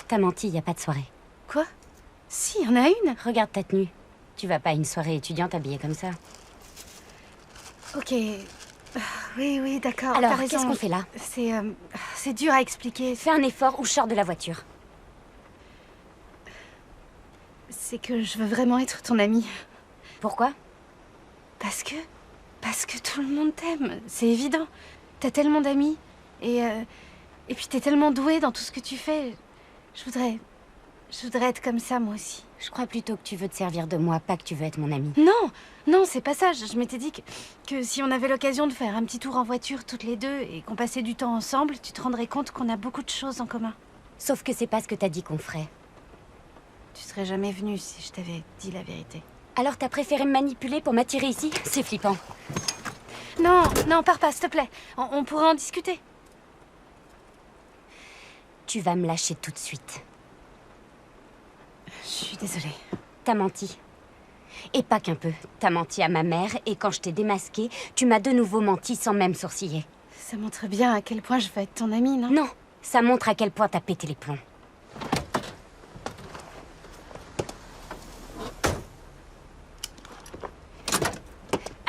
T'as menti, y a pas de soirée.
Quoi? Si, y en a une.
Regarde ta tenue. Tu vas pas à une soirée étudiante habillée comme ça.
Ok. Oui, d'accord.
Alors,
t'as raison.
qu'est-ce qu'on fait là?
C'est dur à expliquer.
Fais un effort ou je sors de la voiture.
C'est que je veux vraiment être ton amie.
Pourquoi?
Parce que tout le monde t'aime. C'est évident. T'as tellement d'amis. Et puis t'es tellement douée dans tout ce que tu fais. Je voudrais être comme ça, moi aussi.
Je crois plutôt que tu veux te servir de moi, pas que tu veux être mon amie.
Non, c'est pas ça. Je m'étais dit que si on avait l'occasion de faire un petit tour en voiture toutes les deux et qu'on passait du temps ensemble, tu te rendrais compte qu'on a beaucoup de choses en commun.
Sauf que c'est pas ce que t'as dit qu'on ferait.
Tu serais jamais venue si je t'avais dit la vérité.
Alors t'as préféré me manipuler pour m'attirer ici? C'est flippant.
Non, pars pas, s'il te plaît. On pourrait en discuter.
Tu vas me lâcher tout de suite.
Je suis désolée.
T'as menti. Et pas qu'un peu. T'as menti à ma mère et quand je t'ai démasquée, tu m'as de nouveau menti sans même sourciller.
Ça montre bien à quel point je veux être ton amie, non?
Non, ça montre à quel point t'as pété les plombs.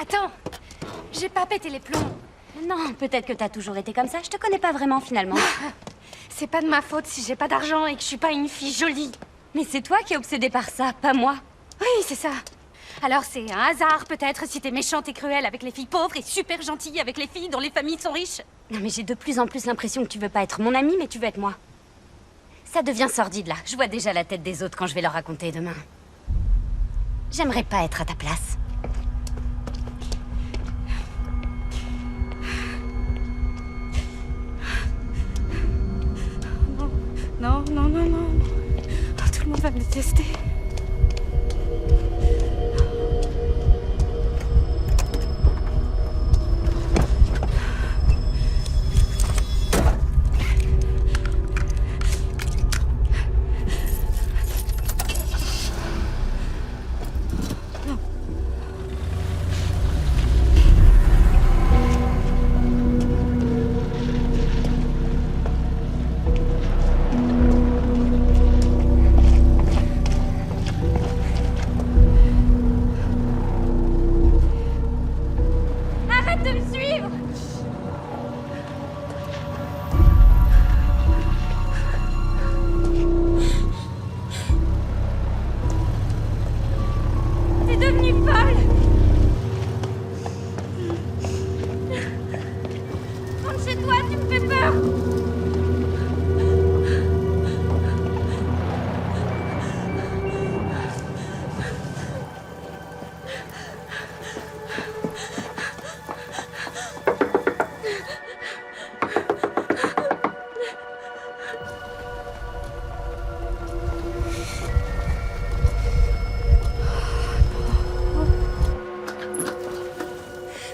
Attends! J'ai pas pété les plombs. Non, peut-être que t'as toujours été comme ça. Je te connais pas vraiment, finalement. C'est pas de ma faute si j'ai pas d'argent et que je suis pas une fille jolie. Mais c'est toi qui es obsédée par ça, pas moi. Oui, c'est ça. Alors c'est un hasard, peut-être, si t'es méchante et cruelle avec les filles pauvres et super gentille avec les filles dont les familles sont riches. Non, mais j'ai de plus en plus l'impression que tu veux pas être mon amie, mais tu veux être moi. Ça devient sordide, là. Je vois déjà la tête des autres quand je vais leur raconter demain. J'aimerais pas être à ta place. Non, non, non, non. Oh, tout le monde va me détester. Arrête de me suivre! T'es devenue folle! Rentre chez toi, tu me fais peur!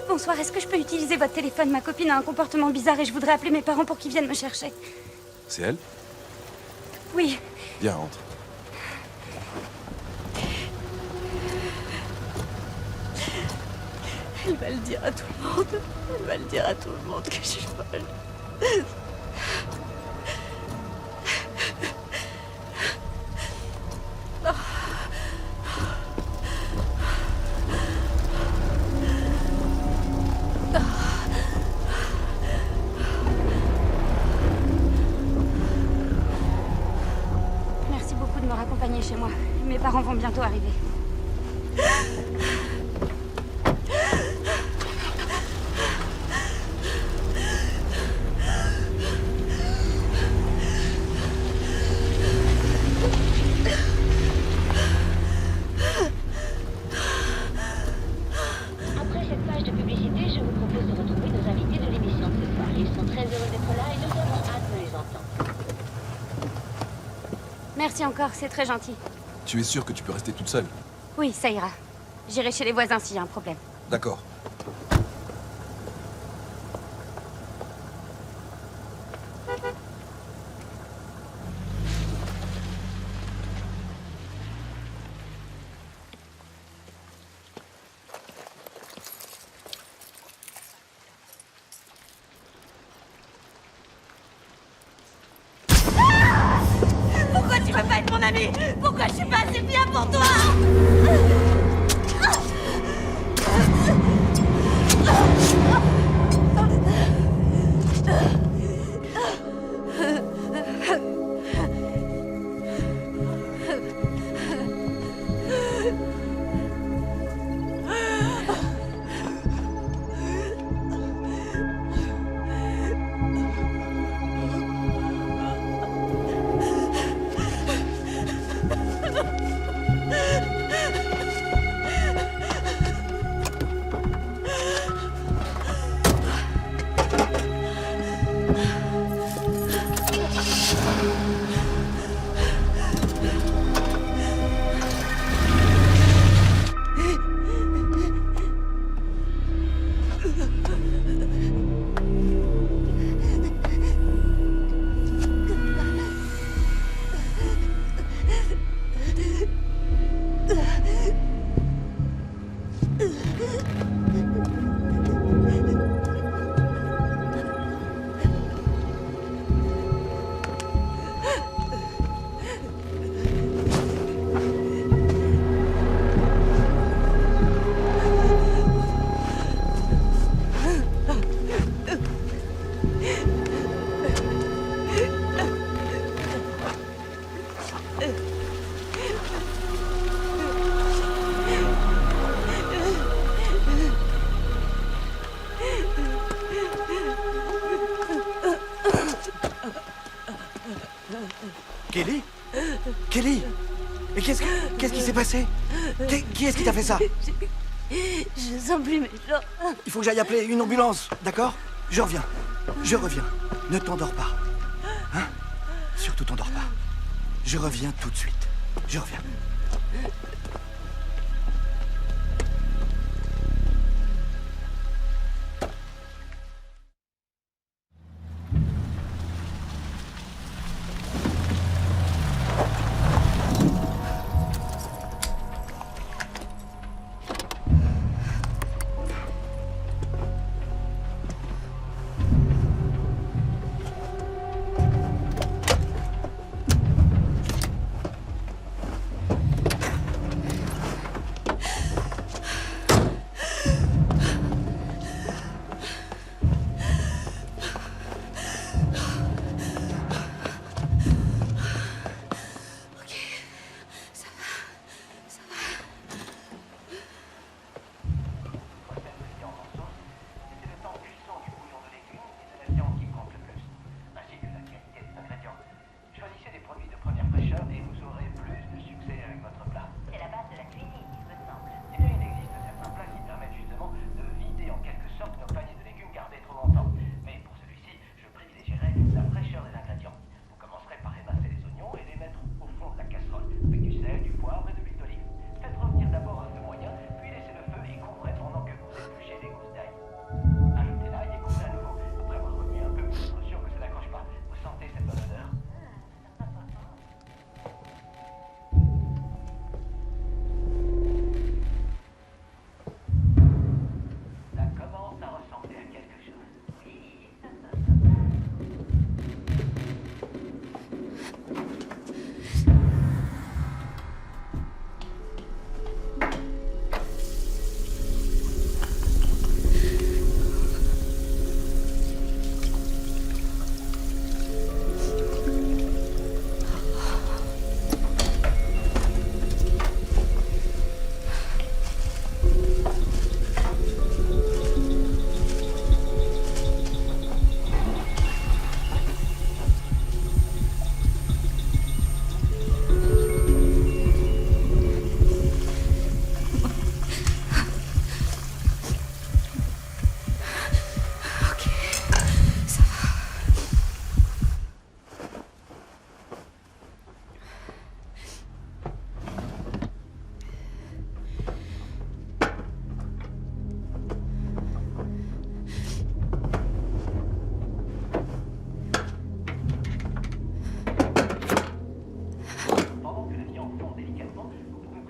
Bonsoir, est-ce que je peux utiliser votre téléphone? Ma copine a un comportement bizarre et je voudrais appeler mes parents pour qu'ils viennent me chercher.
C'est elle?
Oui.
Viens, rentre.
Elle va le dire à tout le monde. Elle va le dire à tout le monde que je suis folle. Merci beaucoup de me raccompagner chez moi. Mes parents vont bientôt arriver.
Après cette page de publicité, je vous propose de retrouver nos invités de l'émission de ce soir. Ils sont très heureux d'être là et nous avons hâte de les entendre.
Merci encore, c'est très gentil.
Tu es sûre que tu peux rester toute seule?
Oui, ça ira. J'irai chez les voisins s'il y a un problème.
D'accord.
Pourquoi tu veux pas être mon ami? Pourquoi je suis pas assez bien pour toi?
Kelly! Mais qu'est-ce qui s'est passé? Qui est-ce qui t'a fait ça?
Je sens plus mes jambes.
Il faut que j'aille appeler une ambulance, d'accord? Je reviens. Je reviens. Ne t'endors pas. Hein? Surtout t'endors pas. Je reviens tout de suite. Je reviens.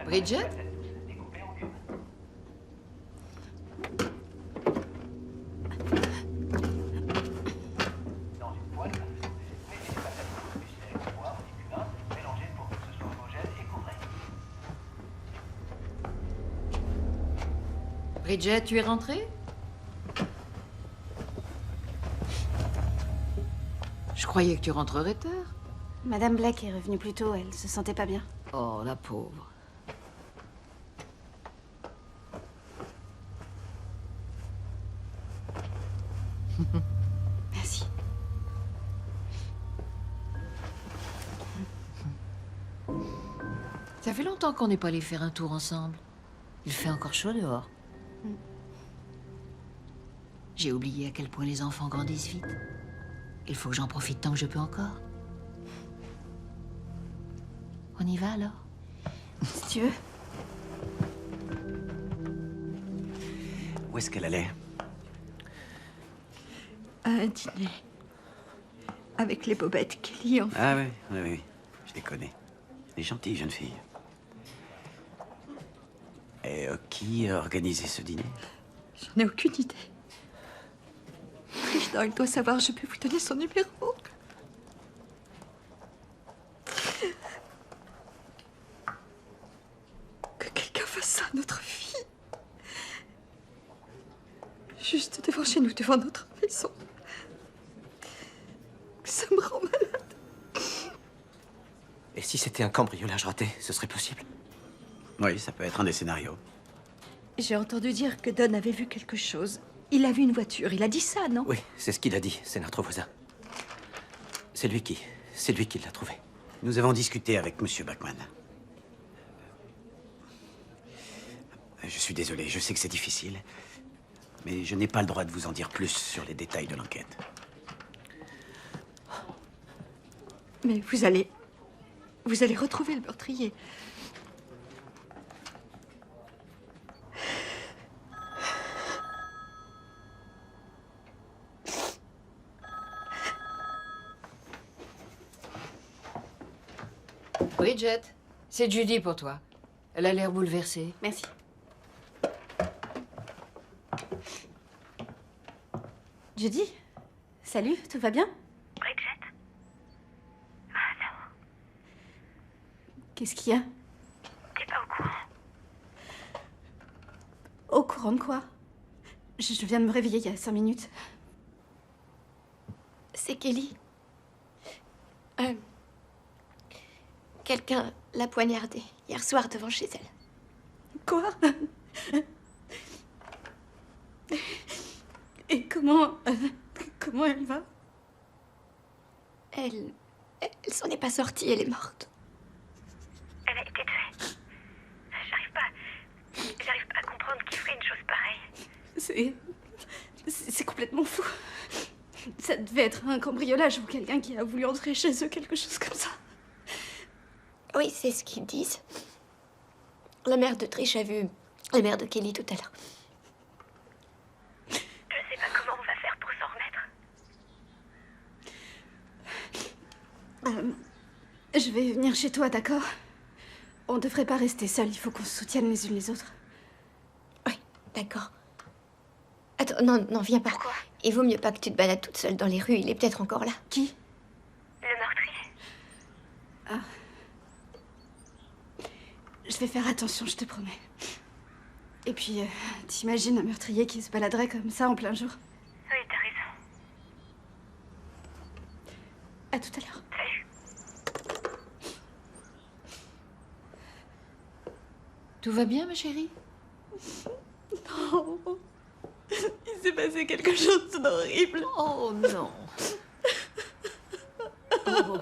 Bridget? Bridget, tu es rentrée? Je croyais que tu rentrerais tard.
Madame Black est revenue plus tôt, elle se sentait pas bien.
Oh, la pauvre.
Merci.
Ça fait longtemps qu'on n'est pas allé faire un tour ensemble. Il fait encore chaud dehors. J'ai oublié à quel point les enfants grandissent vite. Il faut que j'en profite tant que je peux encore. On y va alors?
Si tu veux.
Où est-ce qu'elle allait?
À un dîner. Avec les bobettes Kelly, enfin.
Ah oui, je les connais. Les gentilles jeunes filles. Et qui a organisé ce dîner?
J'en ai aucune idée. Richard doit savoir, je peux vous donner son numéro. Que quelqu'un fasse ça à notre fille. Juste devant chez nous, devant notre maison. Ça me rend malade.
Et si c'était un cambriolage raté, ce serait possible? Oui, ça peut être un des scénarios.
J'ai entendu dire que Don avait vu quelque chose. Il a vu une voiture. Il a dit ça, non?
Oui, c'est ce qu'il a dit. C'est notre voisin. C'est lui qui l'a trouvé. Nous avons discuté avec Monsieur Bachman. Je suis désolé, je sais que c'est difficile, mais je n'ai pas le droit de vous en dire plus sur les détails de l'enquête.
Mais vous allez retrouver le meurtrier.
Bridget, c'est Judy pour toi. Elle a l'air bouleversée.
Merci. Judy, salut, tout va bien?
Bridget? Ah non,
Qu'est-ce qu'il y a?
t'es pas au courant.
Au courant de quoi? Je viens de me réveiller il y a 5 minutes.
C'est Kelly. Quelqu'un l'a poignardée hier soir devant chez elle.
Quoi? Et comment elle va?
Elle s'en est pas sortie, elle est morte.
Elle a été tuée. J'arrive pas à comprendre qui ferait une chose pareille.
C'est complètement fou. Ça devait être un cambriolage ou quelqu'un qui a voulu entrer chez eux, quelque chose comme ça.
Oui, c'est ce qu'ils disent. La mère de Trish a vu la mère de Kelly tout à l'heure.
Je sais pas comment on va faire pour s'en remettre.
Je vais venir chez toi, d'accord? On devrait pas rester seuls, il faut qu'on se soutienne les unes les autres.
Oui, d'accord. Attends, non, viens pas.
Pourquoi?
Il vaut mieux pas que tu te balades toute seule dans les rues, il est peut-être encore là.
Qui?
Le meurtrier.
Ah. Je vais faire attention, je te promets. Et puis, t'imagines un meurtrier qui se baladerait comme ça en plein jour?
Oui, t'as raison.
À tout à l'heure.
Salut.
Tout va bien, ma chérie?
Non. Il s'est passé quelque chose d'horrible.
Oh non. Oh.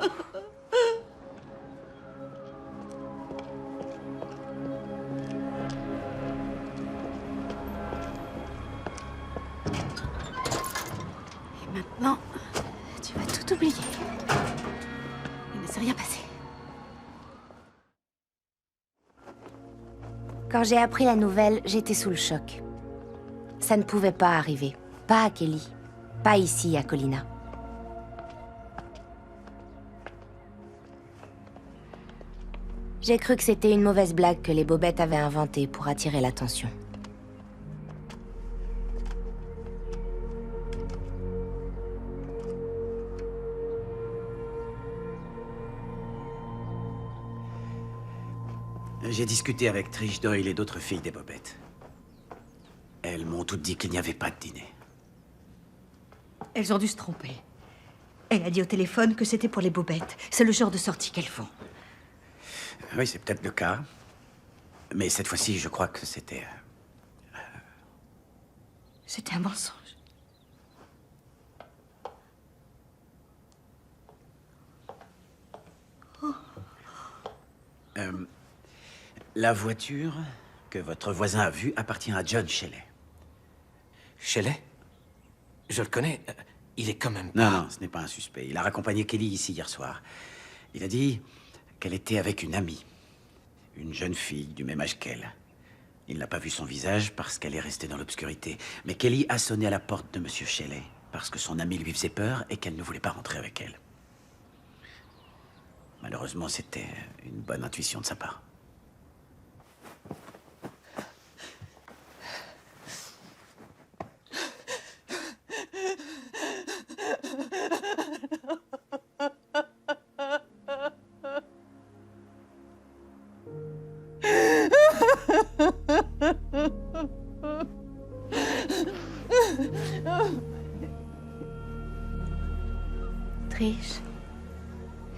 Et maintenant, tu vas tout oublier. Il ne s'est rien passé.
Quand j'ai appris la nouvelle, j'étais sous le choc. Ça ne pouvait pas arriver. Pas à Kelly. Pas ici, à Colina. J'ai cru que c'était une mauvaise blague que les Bobettes avaient inventée pour attirer l'attention.
J'ai discuté avec Trish Doyle et d'autres filles des Bobettes. Elles m'ont toutes dit qu'il n'y avait pas de dîner.
Elles ont dû se tromper. Elle a dit au téléphone que c'était pour les Bobettes. C'est le genre de sortie qu'elles font.
Oui, c'est peut-être le cas. Mais cette fois-ci, je crois que c'était...
C'était un mensonge.
La voiture que votre voisin a vue appartient à John Shelley.
Shelley? Je le connais. Il est quand même
pas... Non, ce n'est pas un suspect. Il a raccompagné Kelly ici hier soir. Il a dit qu'elle était avec une amie. Une jeune fille du même âge qu'elle. Il n'a pas vu son visage parce qu'elle est restée dans l'obscurité. Mais Kelly a sonné à la porte de Monsieur Shelley parce que son amie lui faisait peur et qu'elle ne voulait pas rentrer avec elle. Malheureusement, c'était une bonne intuition de sa part.
Trish,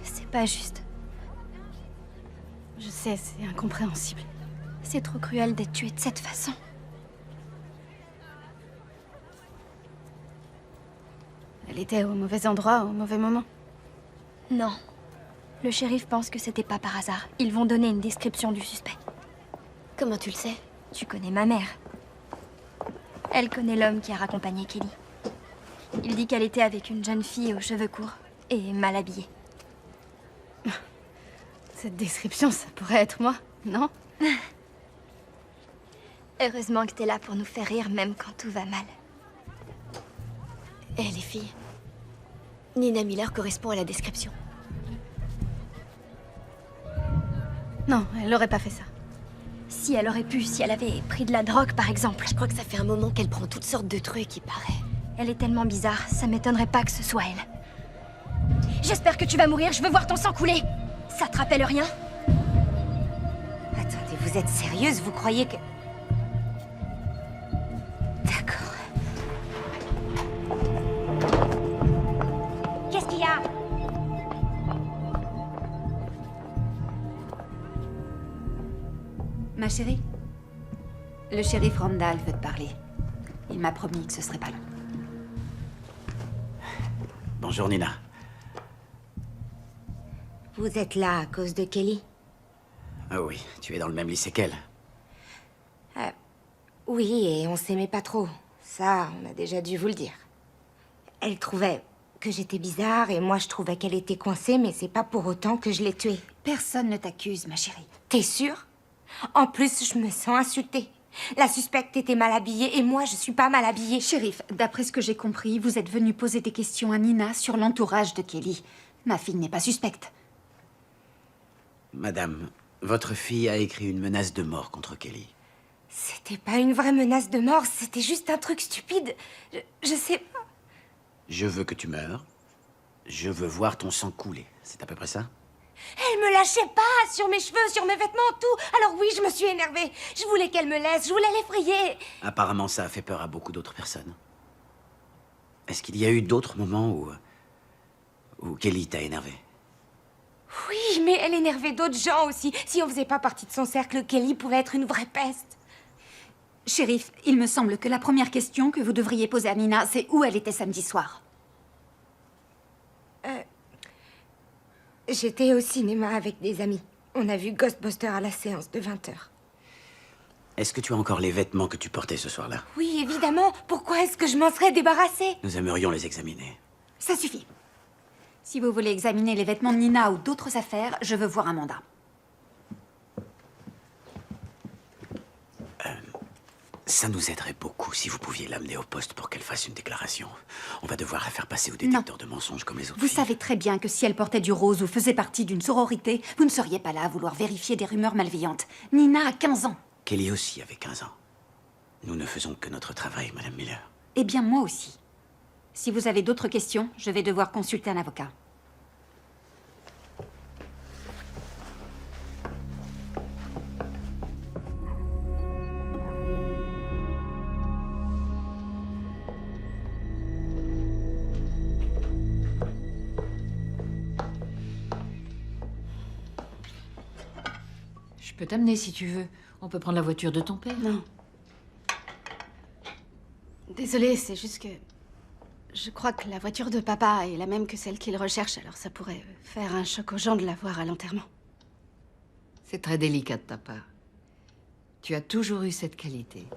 c'est pas juste.
Je sais, c'est incompréhensible.
C'est trop cruel d'être tuée de cette façon.
Elle était au mauvais endroit, au mauvais moment.
Non. Le shérif pense que c'était pas par hasard. Ils vont donner une description du suspect.
Comment tu le sais?
Tu connais ma mère. Elle connaît l'homme qui a raccompagné Kelly. Il dit qu'elle était avec une jeune fille aux cheveux courts et mal habillée.
Cette description, ça pourrait être moi, non?
Heureusement que t'es là pour nous faire rire, même quand tout va mal.
Eh, les filles. Nina Miller correspond à la description.
Non, elle n'aurait pas fait ça.
Si elle aurait pu, si elle avait pris de la drogue, par exemple.
Je crois que ça fait un moment qu'elle prend toutes sortes de trucs, il paraît.
Elle est tellement bizarre, ça m'étonnerait pas que ce soit elle. J'espère que tu vas mourir, je veux voir ton sang couler. Ça te rappelle rien?
Attendez, vous êtes sérieuse? Vous croyez que... D'accord. Qu'est-ce qu'il y a?
Ma chérie, le shérif Randall veut te parler. Il m'a promis que ce serait pas long.
Bonjour, Nina.
Vous êtes là à cause de Kelly?
Ah oui, tu es dans le même lycée qu'elle.
Oui, et on s'aimait pas trop. Ça, on a déjà dû vous le dire. Elle trouvait que j'étais bizarre et moi je trouvais qu'elle était coincée, mais c'est pas pour autant que je l'ai tuée.
Personne ne t'accuse, ma chérie.
T'es sûre? En plus, je me sens insultée. La suspecte était mal habillée et moi, je suis pas mal habillée.
Shérif, d'après ce que j'ai compris, vous êtes venu poser des questions à Nina sur l'entourage de Kelly. Ma fille n'est pas suspecte.
Madame, votre fille a écrit une menace de mort contre Kelly.
C'était pas une vraie menace de mort, c'était juste un truc stupide. Je sais pas.
Je veux que tu meurs. Je veux voir ton sang couler. C'est à peu près ça?
Elle me lâchait pas sur mes cheveux, sur mes vêtements, tout. Alors oui, je me suis énervée. Je voulais qu'elle me laisse, je voulais l'effrayer.
Apparemment, ça a fait peur à beaucoup d'autres personnes. Est-ce qu'il y a eu d'autres moments où Kelly t'a énervé?
Oui, mais elle énervait d'autres gens aussi. Si on faisait pas partie de son cercle, Kelly pouvait être une vraie peste.
Shérif, il me semble que la première question que vous devriez poser à Nina, c'est où elle était samedi soir.
J'étais au cinéma avec des amis. On a vu Ghostbusters à la séance de 20h.
Est-ce que tu as encore les vêtements que tu portais ce soir-là?
Oui, évidemment. Pourquoi est-ce que je m'en serais débarrassée?
Nous aimerions les examiner.
Ça suffit. Si vous voulez examiner les vêtements de Nina ou d'autres affaires, je veux voir un mandat.
Ça nous aiderait beaucoup si vous pouviez l'amener au poste pour qu'elle fasse une déclaration. On va devoir la faire passer au détecteur de mensonges comme les autres.
Vous savez très bien que si elle portait du rose ou faisait partie d'une sororité, vous ne seriez pas là à vouloir vérifier des rumeurs malveillantes. Nina a 15 ans.
Kelly aussi avait 15 ans. Nous ne faisons que notre travail, Madame Miller.
Eh bien, moi aussi. Si vous avez d'autres questions, je vais devoir consulter un avocat.
Je peux t'amener si tu veux. On peut prendre la voiture de ton père.
Non. Désolée, c'est juste que... Je crois que la voiture de papa est la même que celle qu'il recherche, alors ça pourrait faire un choc aux gens de la voir à l'enterrement.
C'est très délicat de ta part. Tu as toujours eu cette qualité.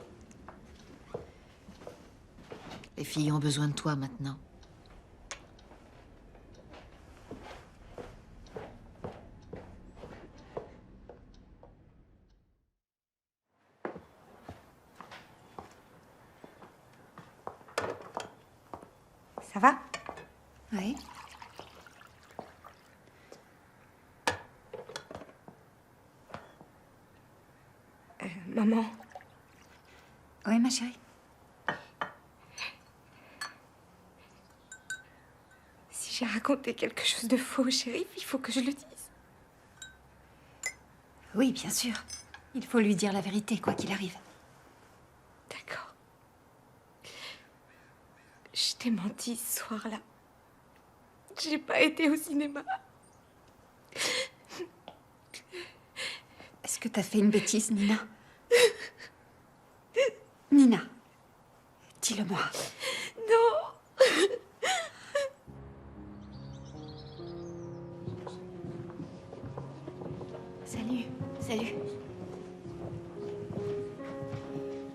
Les filles ont besoin de toi maintenant.
Ça va?
Oui.
Maman.
Oui, ma chérie.
Si j'ai raconté quelque chose de faux au shérif, il faut que je le dise.
Oui, bien sûr. Il faut lui dire la vérité, quoi qu'il arrive.
D'accord. Je t'ai menti ce soir-là. J'ai pas été au cinéma.
Est-ce que t'as fait une bêtise, Nina? Nina, dis-le-moi.
Non.
Salut.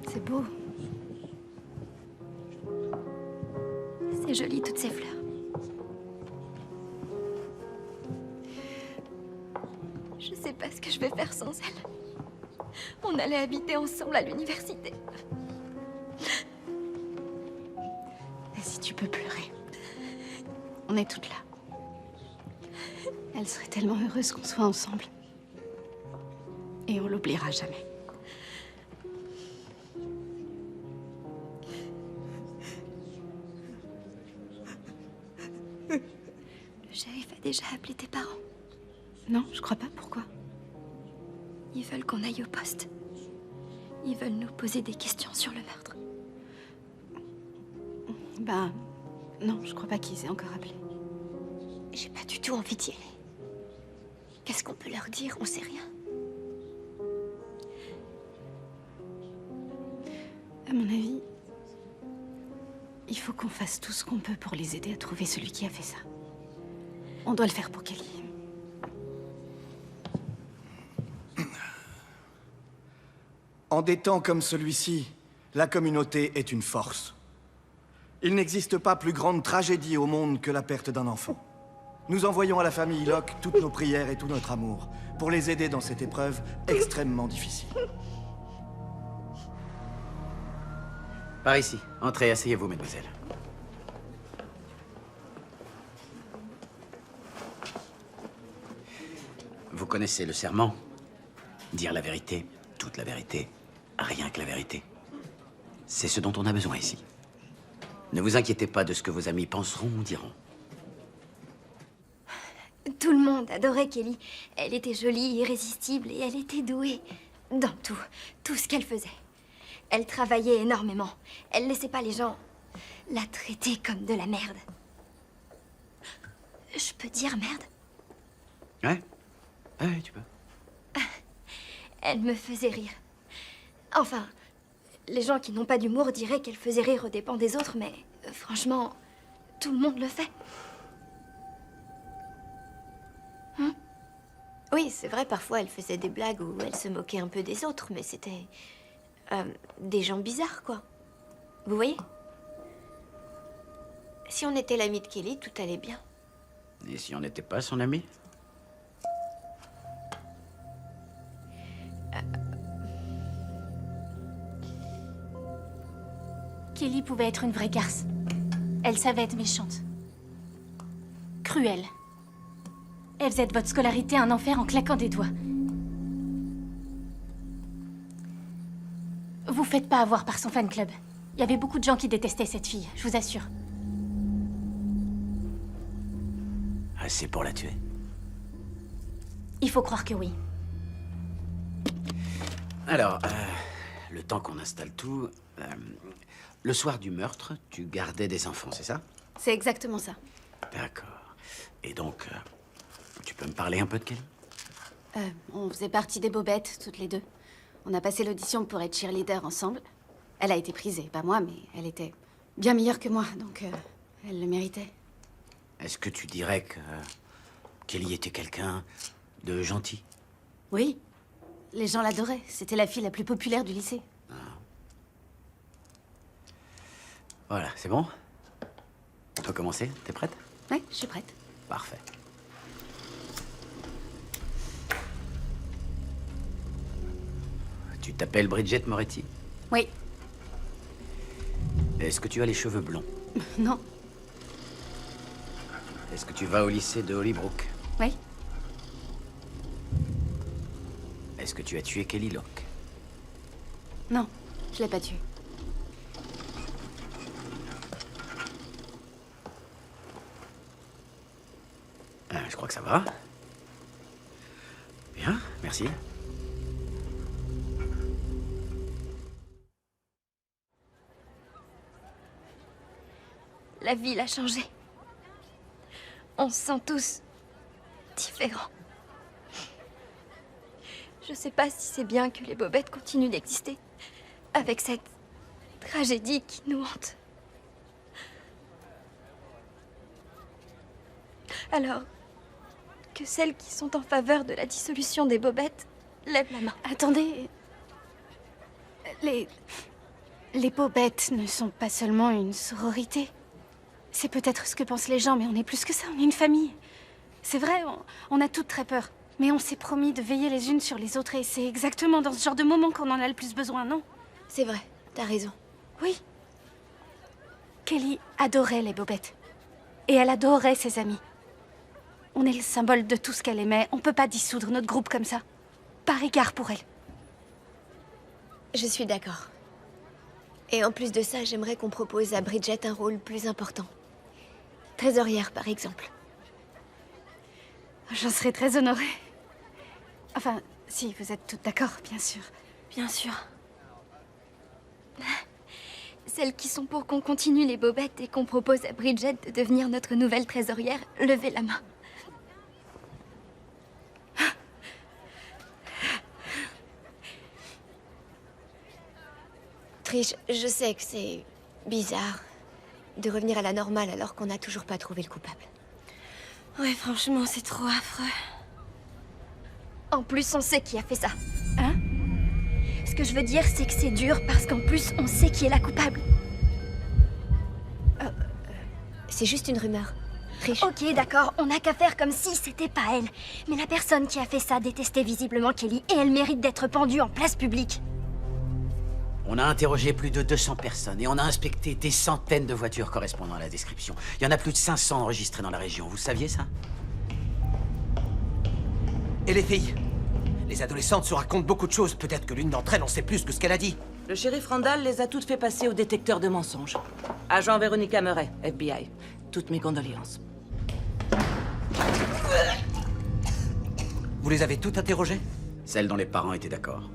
C'est beau. C'est joli, toutes ces fleurs. Je sais pas ce que je vais faire sans elle. On allait habiter ensemble à l'université.
Vas-y, tu peux pleurer. On est toutes là. Elle serait tellement heureuse qu'on soit ensemble. Et on l'oubliera jamais.
Le shérif a déjà appelé tes parents.
Non, je crois pas. Pourquoi?
Ils veulent qu'on aille au poste. Ils veulent nous poser des questions sur le meurtre.
Ben, non, je crois pas qu'ils aient encore appelé.
J'ai pas du tout envie d'y aller. Qu'est-ce qu'on peut leur dire? On sait rien.
À mon avis, il faut qu'on fasse tout ce qu'on peut pour les aider à trouver celui qui a fait ça. On doit le faire pour Kelly.
En des temps comme celui-ci, la communauté est une force. Il n'existe pas plus grande tragédie au monde que la perte d'un enfant. Nous envoyons à la famille Locke toutes nos prières et tout notre amour pour les aider dans cette épreuve extrêmement difficile.
Par ici. Entrez, asseyez-vous, mademoiselle. Vous connaissez le serment? Dire la vérité, toute la vérité, rien que la vérité. C'est ce dont on a besoin ici. Ne vous inquiétez pas de ce que vos amis penseront ou diront.
Tout le monde adorait Kelly. Elle était jolie, irrésistible et elle était douée. Dans tout. Tout ce qu'elle faisait. Elle travaillait énormément. Elle laissait pas les gens la traiter comme de la merde. Je peux dire merde?
Ouais? Ouais, tu peux.
Elle me faisait rire. Enfin, les gens qui n'ont pas d'humour diraient qu'elle faisait rire aux dépens des autres, mais franchement, tout le monde le fait.
Oui, c'est vrai, parfois elle faisait des blagues où elle se moquait un peu des autres, mais c'était des gens bizarres, quoi. Vous voyez? Si on était l'ami de Kelly, tout allait bien.
Et si on n'était pas son ami?
Kelly pouvait être une vraie garce. Elle savait être méchante. Cruelle. Elle faisait de votre scolarité un enfer en claquant des doigts. Vous faites pas avoir par son fan club. Il y avait beaucoup de gens qui détestaient cette fille, je vous assure.
Assez pour la tuer.
Il faut croire que oui.
Alors, le temps qu'on installe tout... le soir du meurtre, tu gardais des enfants, c'est ça?
C'est exactement ça.
D'accord. Et donc, tu peux me parler un peu de Kelly?
On faisait partie des Bobettes, toutes les deux. On a passé l'audition pour être cheerleader ensemble. Elle a été prise, et pas moi, mais elle était bien meilleure que moi, donc elle le méritait.
Est-ce que tu dirais que Kelly était quelqu'un de gentil?
Oui. Les gens l'adoraient. C'était la fille la plus populaire du lycée.
Voilà, c'est bon? On peut commencer? T'es prête?
Ouais, je suis prête.
Parfait. Tu t'appelles Bridget Moretti?
Oui.
Est-ce que tu as les cheveux blonds?
Non.
Est-ce que tu vas au lycée de Hollybrook?
Oui.
Est-ce que tu as tué Kelly Locke?
Non, je l'ai pas tuée.
Je crois que ça va. Bien, merci.
La ville a changé. On se sent tous différents. Je sais pas si c'est bien que les Bobettes continuent d'exister avec cette tragédie qui nous hante. Alors que celles qui sont en faveur de la dissolution des Bobettes
lève la main. Attendez. Les Bobettes ne sont pas seulement une sororité. C'est peut-être ce que pensent les gens, mais on est plus que ça, on est une famille. C'est vrai, on a toutes très peur. Mais on s'est promis de veiller les unes sur les autres et c'est exactement dans ce genre de moment qu'on en a le plus besoin, non?
C'est vrai, t'as raison.
Oui. Kelly adorait les Bobettes. Et elle adorait ses amis. On est le symbole de tout ce qu'elle aimait. On peut pas dissoudre notre groupe comme ça. Par égard pour elle.
Je suis d'accord. Et en plus de ça, j'aimerais qu'on propose à Bridget un rôle plus important. Trésorière, par exemple.
J'en serais très honorée. Enfin, si vous êtes toutes d'accord, bien sûr.
Bien sûr. Celles qui sont pour qu'on continue les Bobettes et qu'on propose à Bridget de devenir notre nouvelle trésorière, levez la main.
Trish, je sais que c'est bizarre de revenir à la normale alors qu'on n'a toujours pas trouvé le coupable.
Ouais, franchement, c'est trop affreux. En plus, on sait qui a fait ça.
Hein?
Ce que je veux dire, c'est que c'est dur parce qu'en plus, on sait qui est la coupable.
C'est juste une rumeur. Trish.
Ok, d'accord, on n'a qu'à faire comme si c'était pas elle. Mais la personne qui a fait ça détestait visiblement Kelly et elle mérite d'être pendue en place publique.
On a interrogé plus de 200 personnes et on a inspecté des centaines de voitures correspondant à la description. Il y en a plus de 500 enregistrées dans la région. Vous saviez ça?
Et les filles? Les adolescentes se racontent beaucoup de choses. Peut-être que l'une d'entre elles en sait plus que ce qu'elle a dit.
Le shérif Randall les a toutes fait passer au détecteur de mensonges. Agent Veronica Murray, FBI. Toutes mes condoléances.
Vous les avez toutes interrogées?
Celles dont les parents étaient d'accord.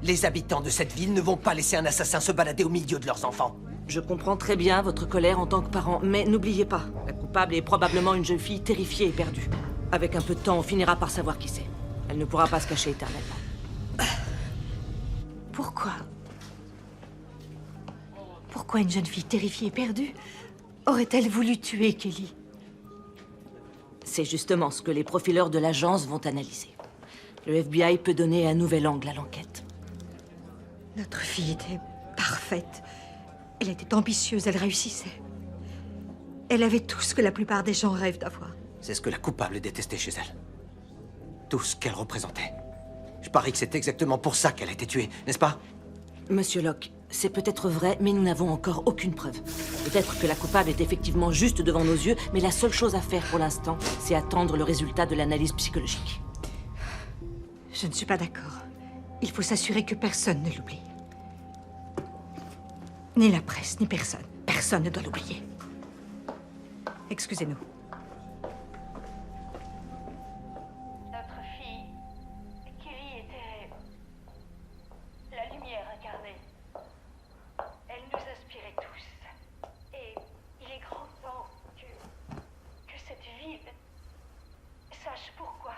Les habitants de cette ville ne vont pas laisser un assassin se balader au milieu de leurs enfants.
Je comprends très bien votre colère en tant que parent, mais n'oubliez pas, la coupable est probablement une jeune fille terrifiée et perdue. Avec un peu de temps, on finira par savoir qui c'est. Elle ne pourra pas se cacher éternellement.
Pourquoi? Pourquoi une jeune fille terrifiée et perdue aurait-elle voulu tuer Kelly?
C'est justement ce que les profileurs de l'agence vont analyser. Le FBI peut donner un nouvel angle à l'enquête.
Notre fille était parfaite. Elle était ambitieuse, elle réussissait. Elle avait tout ce que la plupart des gens rêvent d'avoir.
C'est ce que la coupable détestait chez elle. Tout ce qu'elle représentait. Je parie que c'est exactement pour ça qu'elle a été tuée, n'est-ce pas?
Monsieur Locke, c'est peut-être vrai, mais nous n'avons encore aucune preuve. Peut-être que la coupable est effectivement juste devant nos yeux, mais la seule chose à faire pour l'instant, c'est attendre le résultat de l'analyse psychologique.
Je ne suis pas d'accord. Il faut s'assurer que personne ne l'oublie. Ni la presse, ni personne. Personne ne doit l'oublier. Excusez-nous.
Notre fille, Kelly, était la lumière incarnée. Elle nous inspirait tous. Et il est grand temps que cette ville sache pourquoi.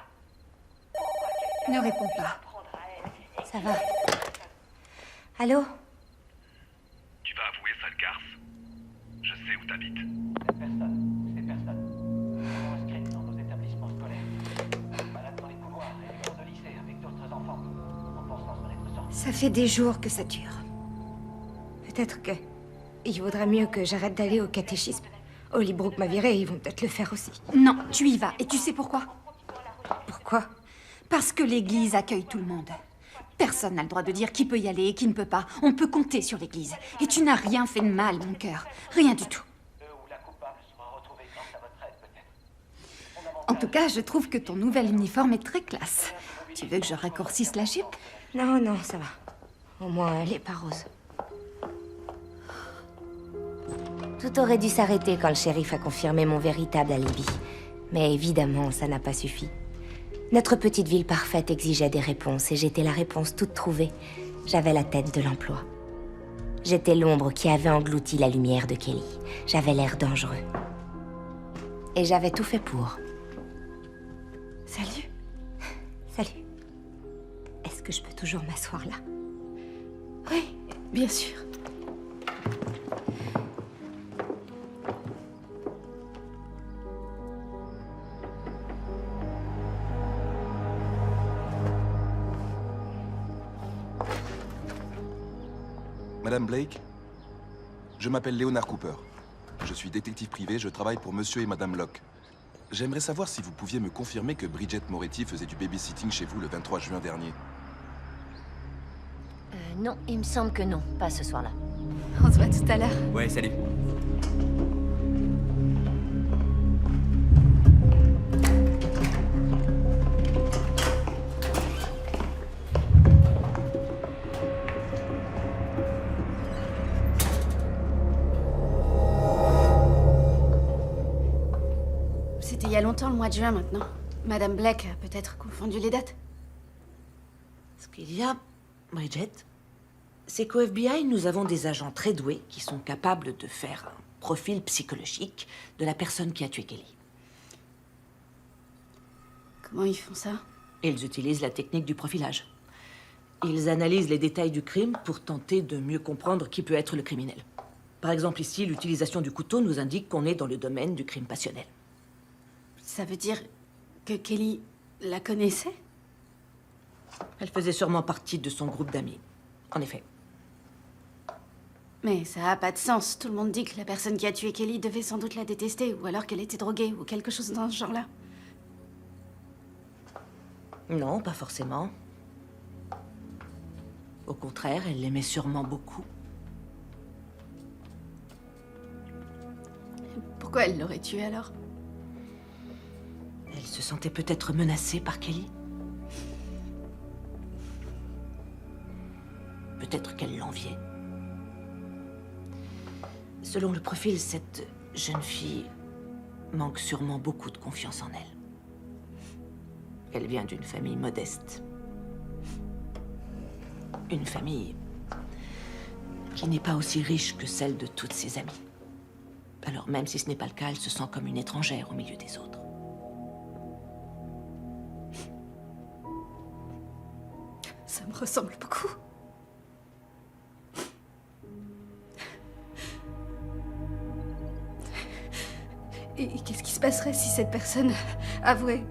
Ne réponds pas. Ça va. Allô?
Tu vas avouer, Falcars. Je sais où t'habites.
Ces personnes sont inscrites dans nos établissements scolaires. Balade dans les couloirs et les cours de lycée avec d'autres enfants. En pensant s'en être sorti.
Ça fait des jours que ça dure. Peut-être que... il vaudrait mieux que j'arrête d'aller au catéchisme. Hollybrook m'a viré, ils vont peut-être le faire aussi.
Non, tu y vas. Et tu sais pourquoi?
Pourquoi?
Parce que l'église accueille tout le monde. Personne n'a le droit de dire qui peut y aller et qui ne peut pas. On peut compter sur l'église. Et tu n'as rien fait de mal, mon cœur. Rien du tout. En tout cas, je trouve que ton nouvel uniforme est très classe. Tu veux que je raccourcisse la jupe?
Non, non, ça va. Au moins, elle est pas rose. Tout aurait dû s'arrêter quand le shérif a confirmé mon véritable alibi. Mais évidemment, ça n'a pas suffi. Notre petite ville parfaite exigeait des réponses et j'étais la réponse toute trouvée. J'avais la tête de l'emploi. J'étais l'ombre qui avait englouti la lumière de Kelly. J'avais l'air dangereux. Et j'avais tout fait pour.
Salut.
Salut. Est-ce que je peux toujours m'asseoir là?
Oui, bien sûr.
Madame Blake, je m'appelle Leonard Cooper. Je suis détective privé, je travaille pour Monsieur et Madame Locke. J'aimerais savoir si vous pouviez me confirmer que Bridget Moretti faisait du babysitting chez vous le 23 juin dernier.
Non, il me semble que non. Pas ce soir-là.
On se voit tout à l'heure.
Ouais, salut.
C'était il y a longtemps, le mois de juin maintenant. Madame Blake a peut-être confondu les dates.
Ce qu'il y a, Bridget, c'est qu'au FBI, nous avons des agents très doués qui sont capables de faire un profil psychologique de la personne qui a tué Kelly.
Comment ils font ça?
Ils utilisent la technique du profilage. Ils analysent les détails du crime pour tenter de mieux comprendre qui peut être le criminel. Par exemple, ici, l'utilisation du couteau nous indique qu'on est dans le domaine du crime passionnel.
Ça veut dire que Kelly la connaissait?
Elle faisait sûrement partie de son groupe d'amis. En effet.
Mais ça a pas de sens. Tout le monde dit que la personne qui a tué Kelly devait sans doute la détester, ou alors qu'elle était droguée, ou quelque chose dans ce genre-là.
Non, pas forcément. Au contraire, elle l'aimait sûrement beaucoup.
Pourquoi elle l'aurait tué alors?
Elle se sentait peut-être menacée par Kelly. Peut-être qu'elle l'enviait. Selon le profil, cette jeune fille manque sûrement beaucoup de confiance en elle. Elle vient d'une famille modeste. Une famille qui n'est pas aussi riche que celle de toutes ses amies. Alors même si ce n'est pas le cas, elle se sent comme une étrangère au milieu des autres.
Ça me ressemble beaucoup. Et qu'est-ce qui se passerait si cette personne avouait?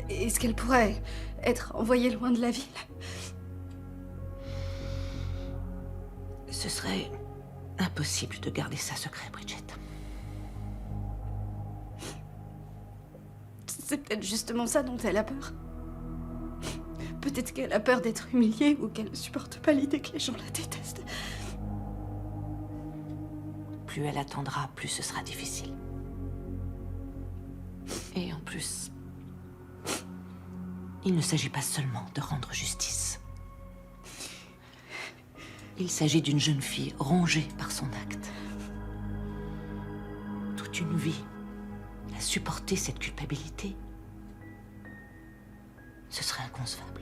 Est-ce qu'elle pourrait être envoyée loin de la ville?
Ce serait impossible de garder ça secret, Bridget.
C'est peut-être justement ça dont elle a peur. Peut-être qu'elle a peur d'être humiliée ou qu'elle ne supporte pas l'idée que les gens la détestent.
Plus elle attendra, plus ce sera difficile. Et en plus, il ne s'agit pas seulement de rendre justice. Il s'agit d'une jeune fille rongée par son acte. Toute une vie à supporter cette culpabilité. Ce serait inconcevable.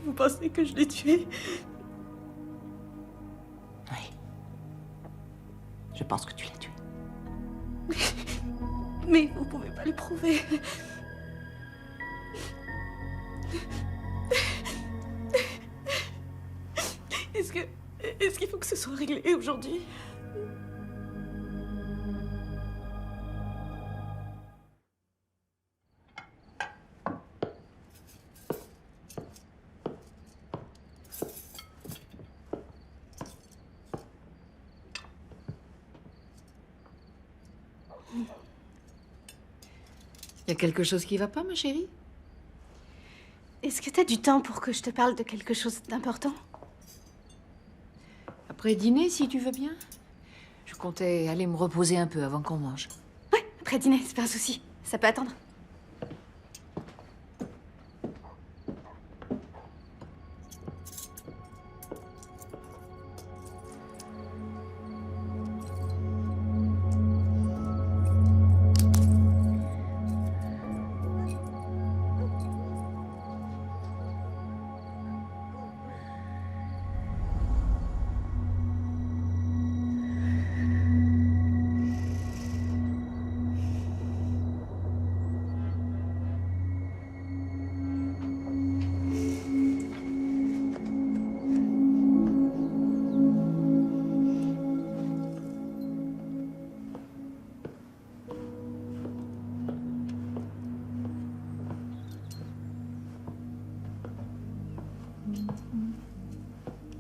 Vous pensez que je l'ai tuée?
Oui. Je pense que tu l'as tuée.
Mais vous pouvez pas le prouver. Est-ce qu'il faut que ce soit réglé aujourd'hui?
Y a quelque chose qui va pas, ma chérie?
Est-ce que t'as du temps pour que je te parle de quelque chose d'important?
Après dîner, si tu veux bien. Je comptais aller me reposer un peu avant qu'on mange.
Ouais, après dîner, c'est pas un souci. Ça peut attendre.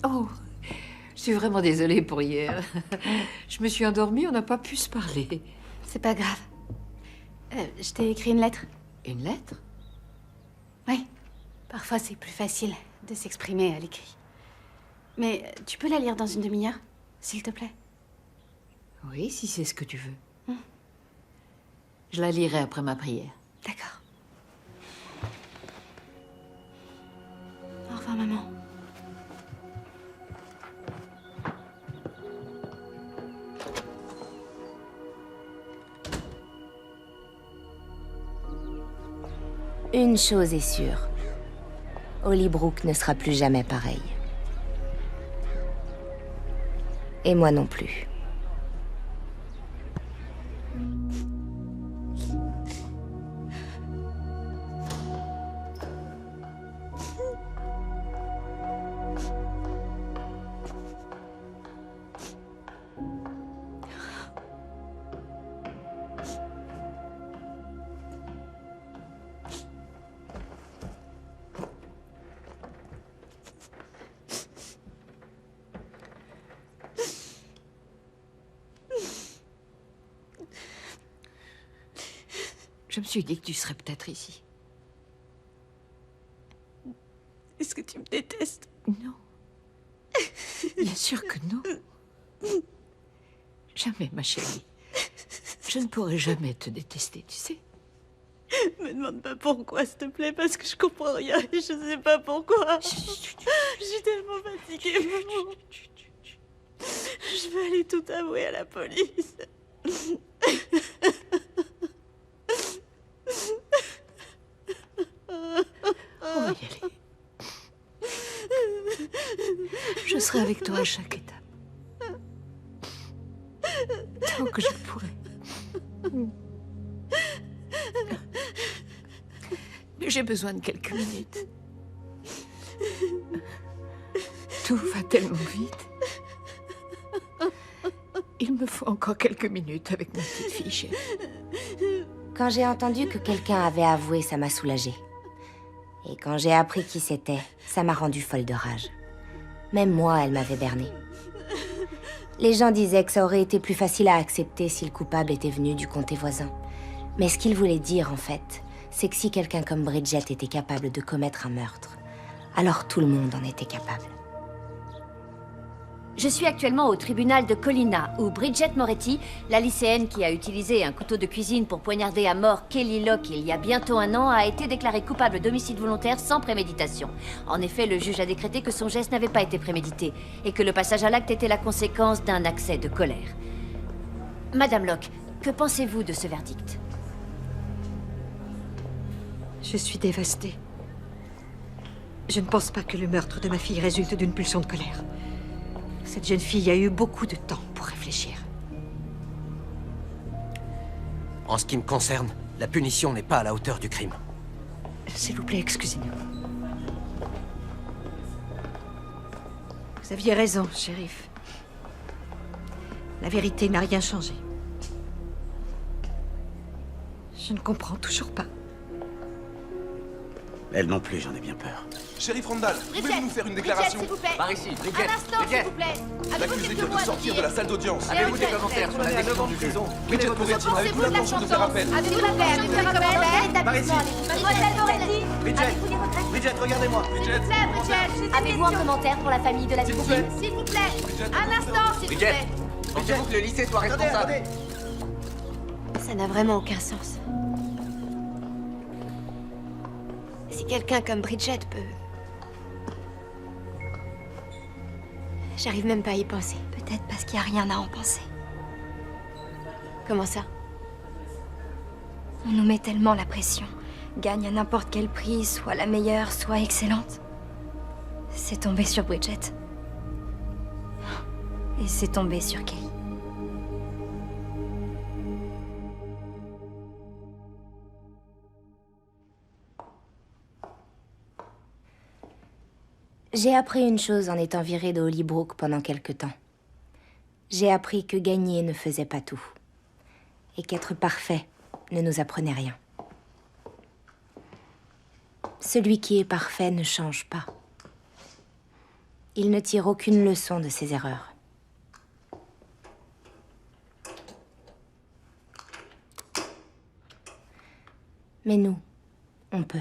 Oh, je suis vraiment désolée pour hier. Je me suis endormie, on n'a pas pu se parler.
C'est pas grave. Je t'ai écrit une lettre.
Une lettre?
Oui. Parfois, c'est plus facile de s'exprimer à l'écrit. Mais tu peux la lire dans une demi-heure, s'il te plaît?
Oui, si c'est ce que tu veux. Je la lirai après ma prière.
D'accord. Au revoir, maman.
Une chose est sûre. Hollybrook ne sera plus jamais pareil. Et moi non plus.
Je me suis dit que tu serais peut-être ici.
Est-ce que tu me détestes?
Non. Bien sûr que non. Jamais, ma chérie. Je ne pourrai jamais te détester, tu sais.
Me demande pas pourquoi, s'il te plaît, parce que je comprends rien et je sais pas pourquoi. Je suis tellement fatiguée, maman. Je veux aller tout avouer à la police.
On va y aller. Je serai avec toi à chaque étape. Tant que je le pourrai. Mais j'ai besoin de quelques minutes. Tout va tellement vite. Il me faut encore quelques minutes avec ma petite fille chérie.
Quand j'ai entendu que quelqu'un avait avoué, ça m'a soulagée. Et quand j'ai appris qui c'était, ça m'a rendue folle de rage. Même moi, elle m'avait bernée. Les gens disaient que ça aurait été plus facile à accepter si le coupable était venu du comté voisin. Mais ce qu'ils voulaient dire, en fait, c'est que si quelqu'un comme Bridget était capable de commettre un meurtre, alors tout le monde en était capable.
Je suis actuellement au tribunal de Colina, où Bridget Moretti, la lycéenne qui a utilisé un couteau de cuisine pour poignarder à mort Kelly Locke il y a bientôt 1 an, a été déclarée coupable d'homicide volontaire sans préméditation. En effet, le juge a décrété que son geste n'avait pas été prémédité, et que le passage à l'acte était la conséquence d'un accès de colère. Madame Locke, que pensez-vous de ce verdict?
Je suis dévastée. Je ne pense pas que le meurtre de ma fille résulte d'une pulsion de colère. Cette jeune fille a eu beaucoup de temps pour réfléchir.
En ce qui me concerne, la punition n'est pas à la hauteur du crime.
S'il vous plaît, excusez-nous. Vous aviez raison, shérif. La vérité n'a rien changé. Je ne comprends toujours pas.
Elle non plus, j'en ai bien peur.
Shérif Randall, pouvez-vous nous faire une déclaration?
Bridget, s'il vous plaît.
Par ici, Bridget.
Un instant, s'il vous plaît.
L'accusé vient de sortir de la salle d'audience.
Avez-vous des commentaires sur la décision du juge?
Bridget Moretti, avez-vous l'intention de faire appel?
Avez-vous des commentaires?
Par ici.
Mademoiselle Moretti.
Bridget, regardez-moi.
S'il vous plaît, Bridget. Avez-vous un commentaire pour la famille de la victime? S'il vous plaît. Un instant, s'il vous plaît.
Pensez-vous que le lycée soit responsable?
Ça n'a vraiment aucun sens. Si quelqu'un comme Bridget peut... J'arrive même pas à y penser.
Peut-être parce qu'il n'y a rien à en penser.
Comment ça?
On nous met tellement la pression. Gagne à n'importe quel prix, soit la meilleure, soit excellente. C'est tombé sur Bridget. Et c'est tombé sur Kelly.
J'ai appris une chose en étant virée de Hollybrook pendant quelque temps. J'ai appris que gagner ne faisait pas tout. Et qu'être parfait ne nous apprenait rien. Celui qui est parfait ne change pas. Il ne tire aucune leçon de ses erreurs. Mais nous, on peut.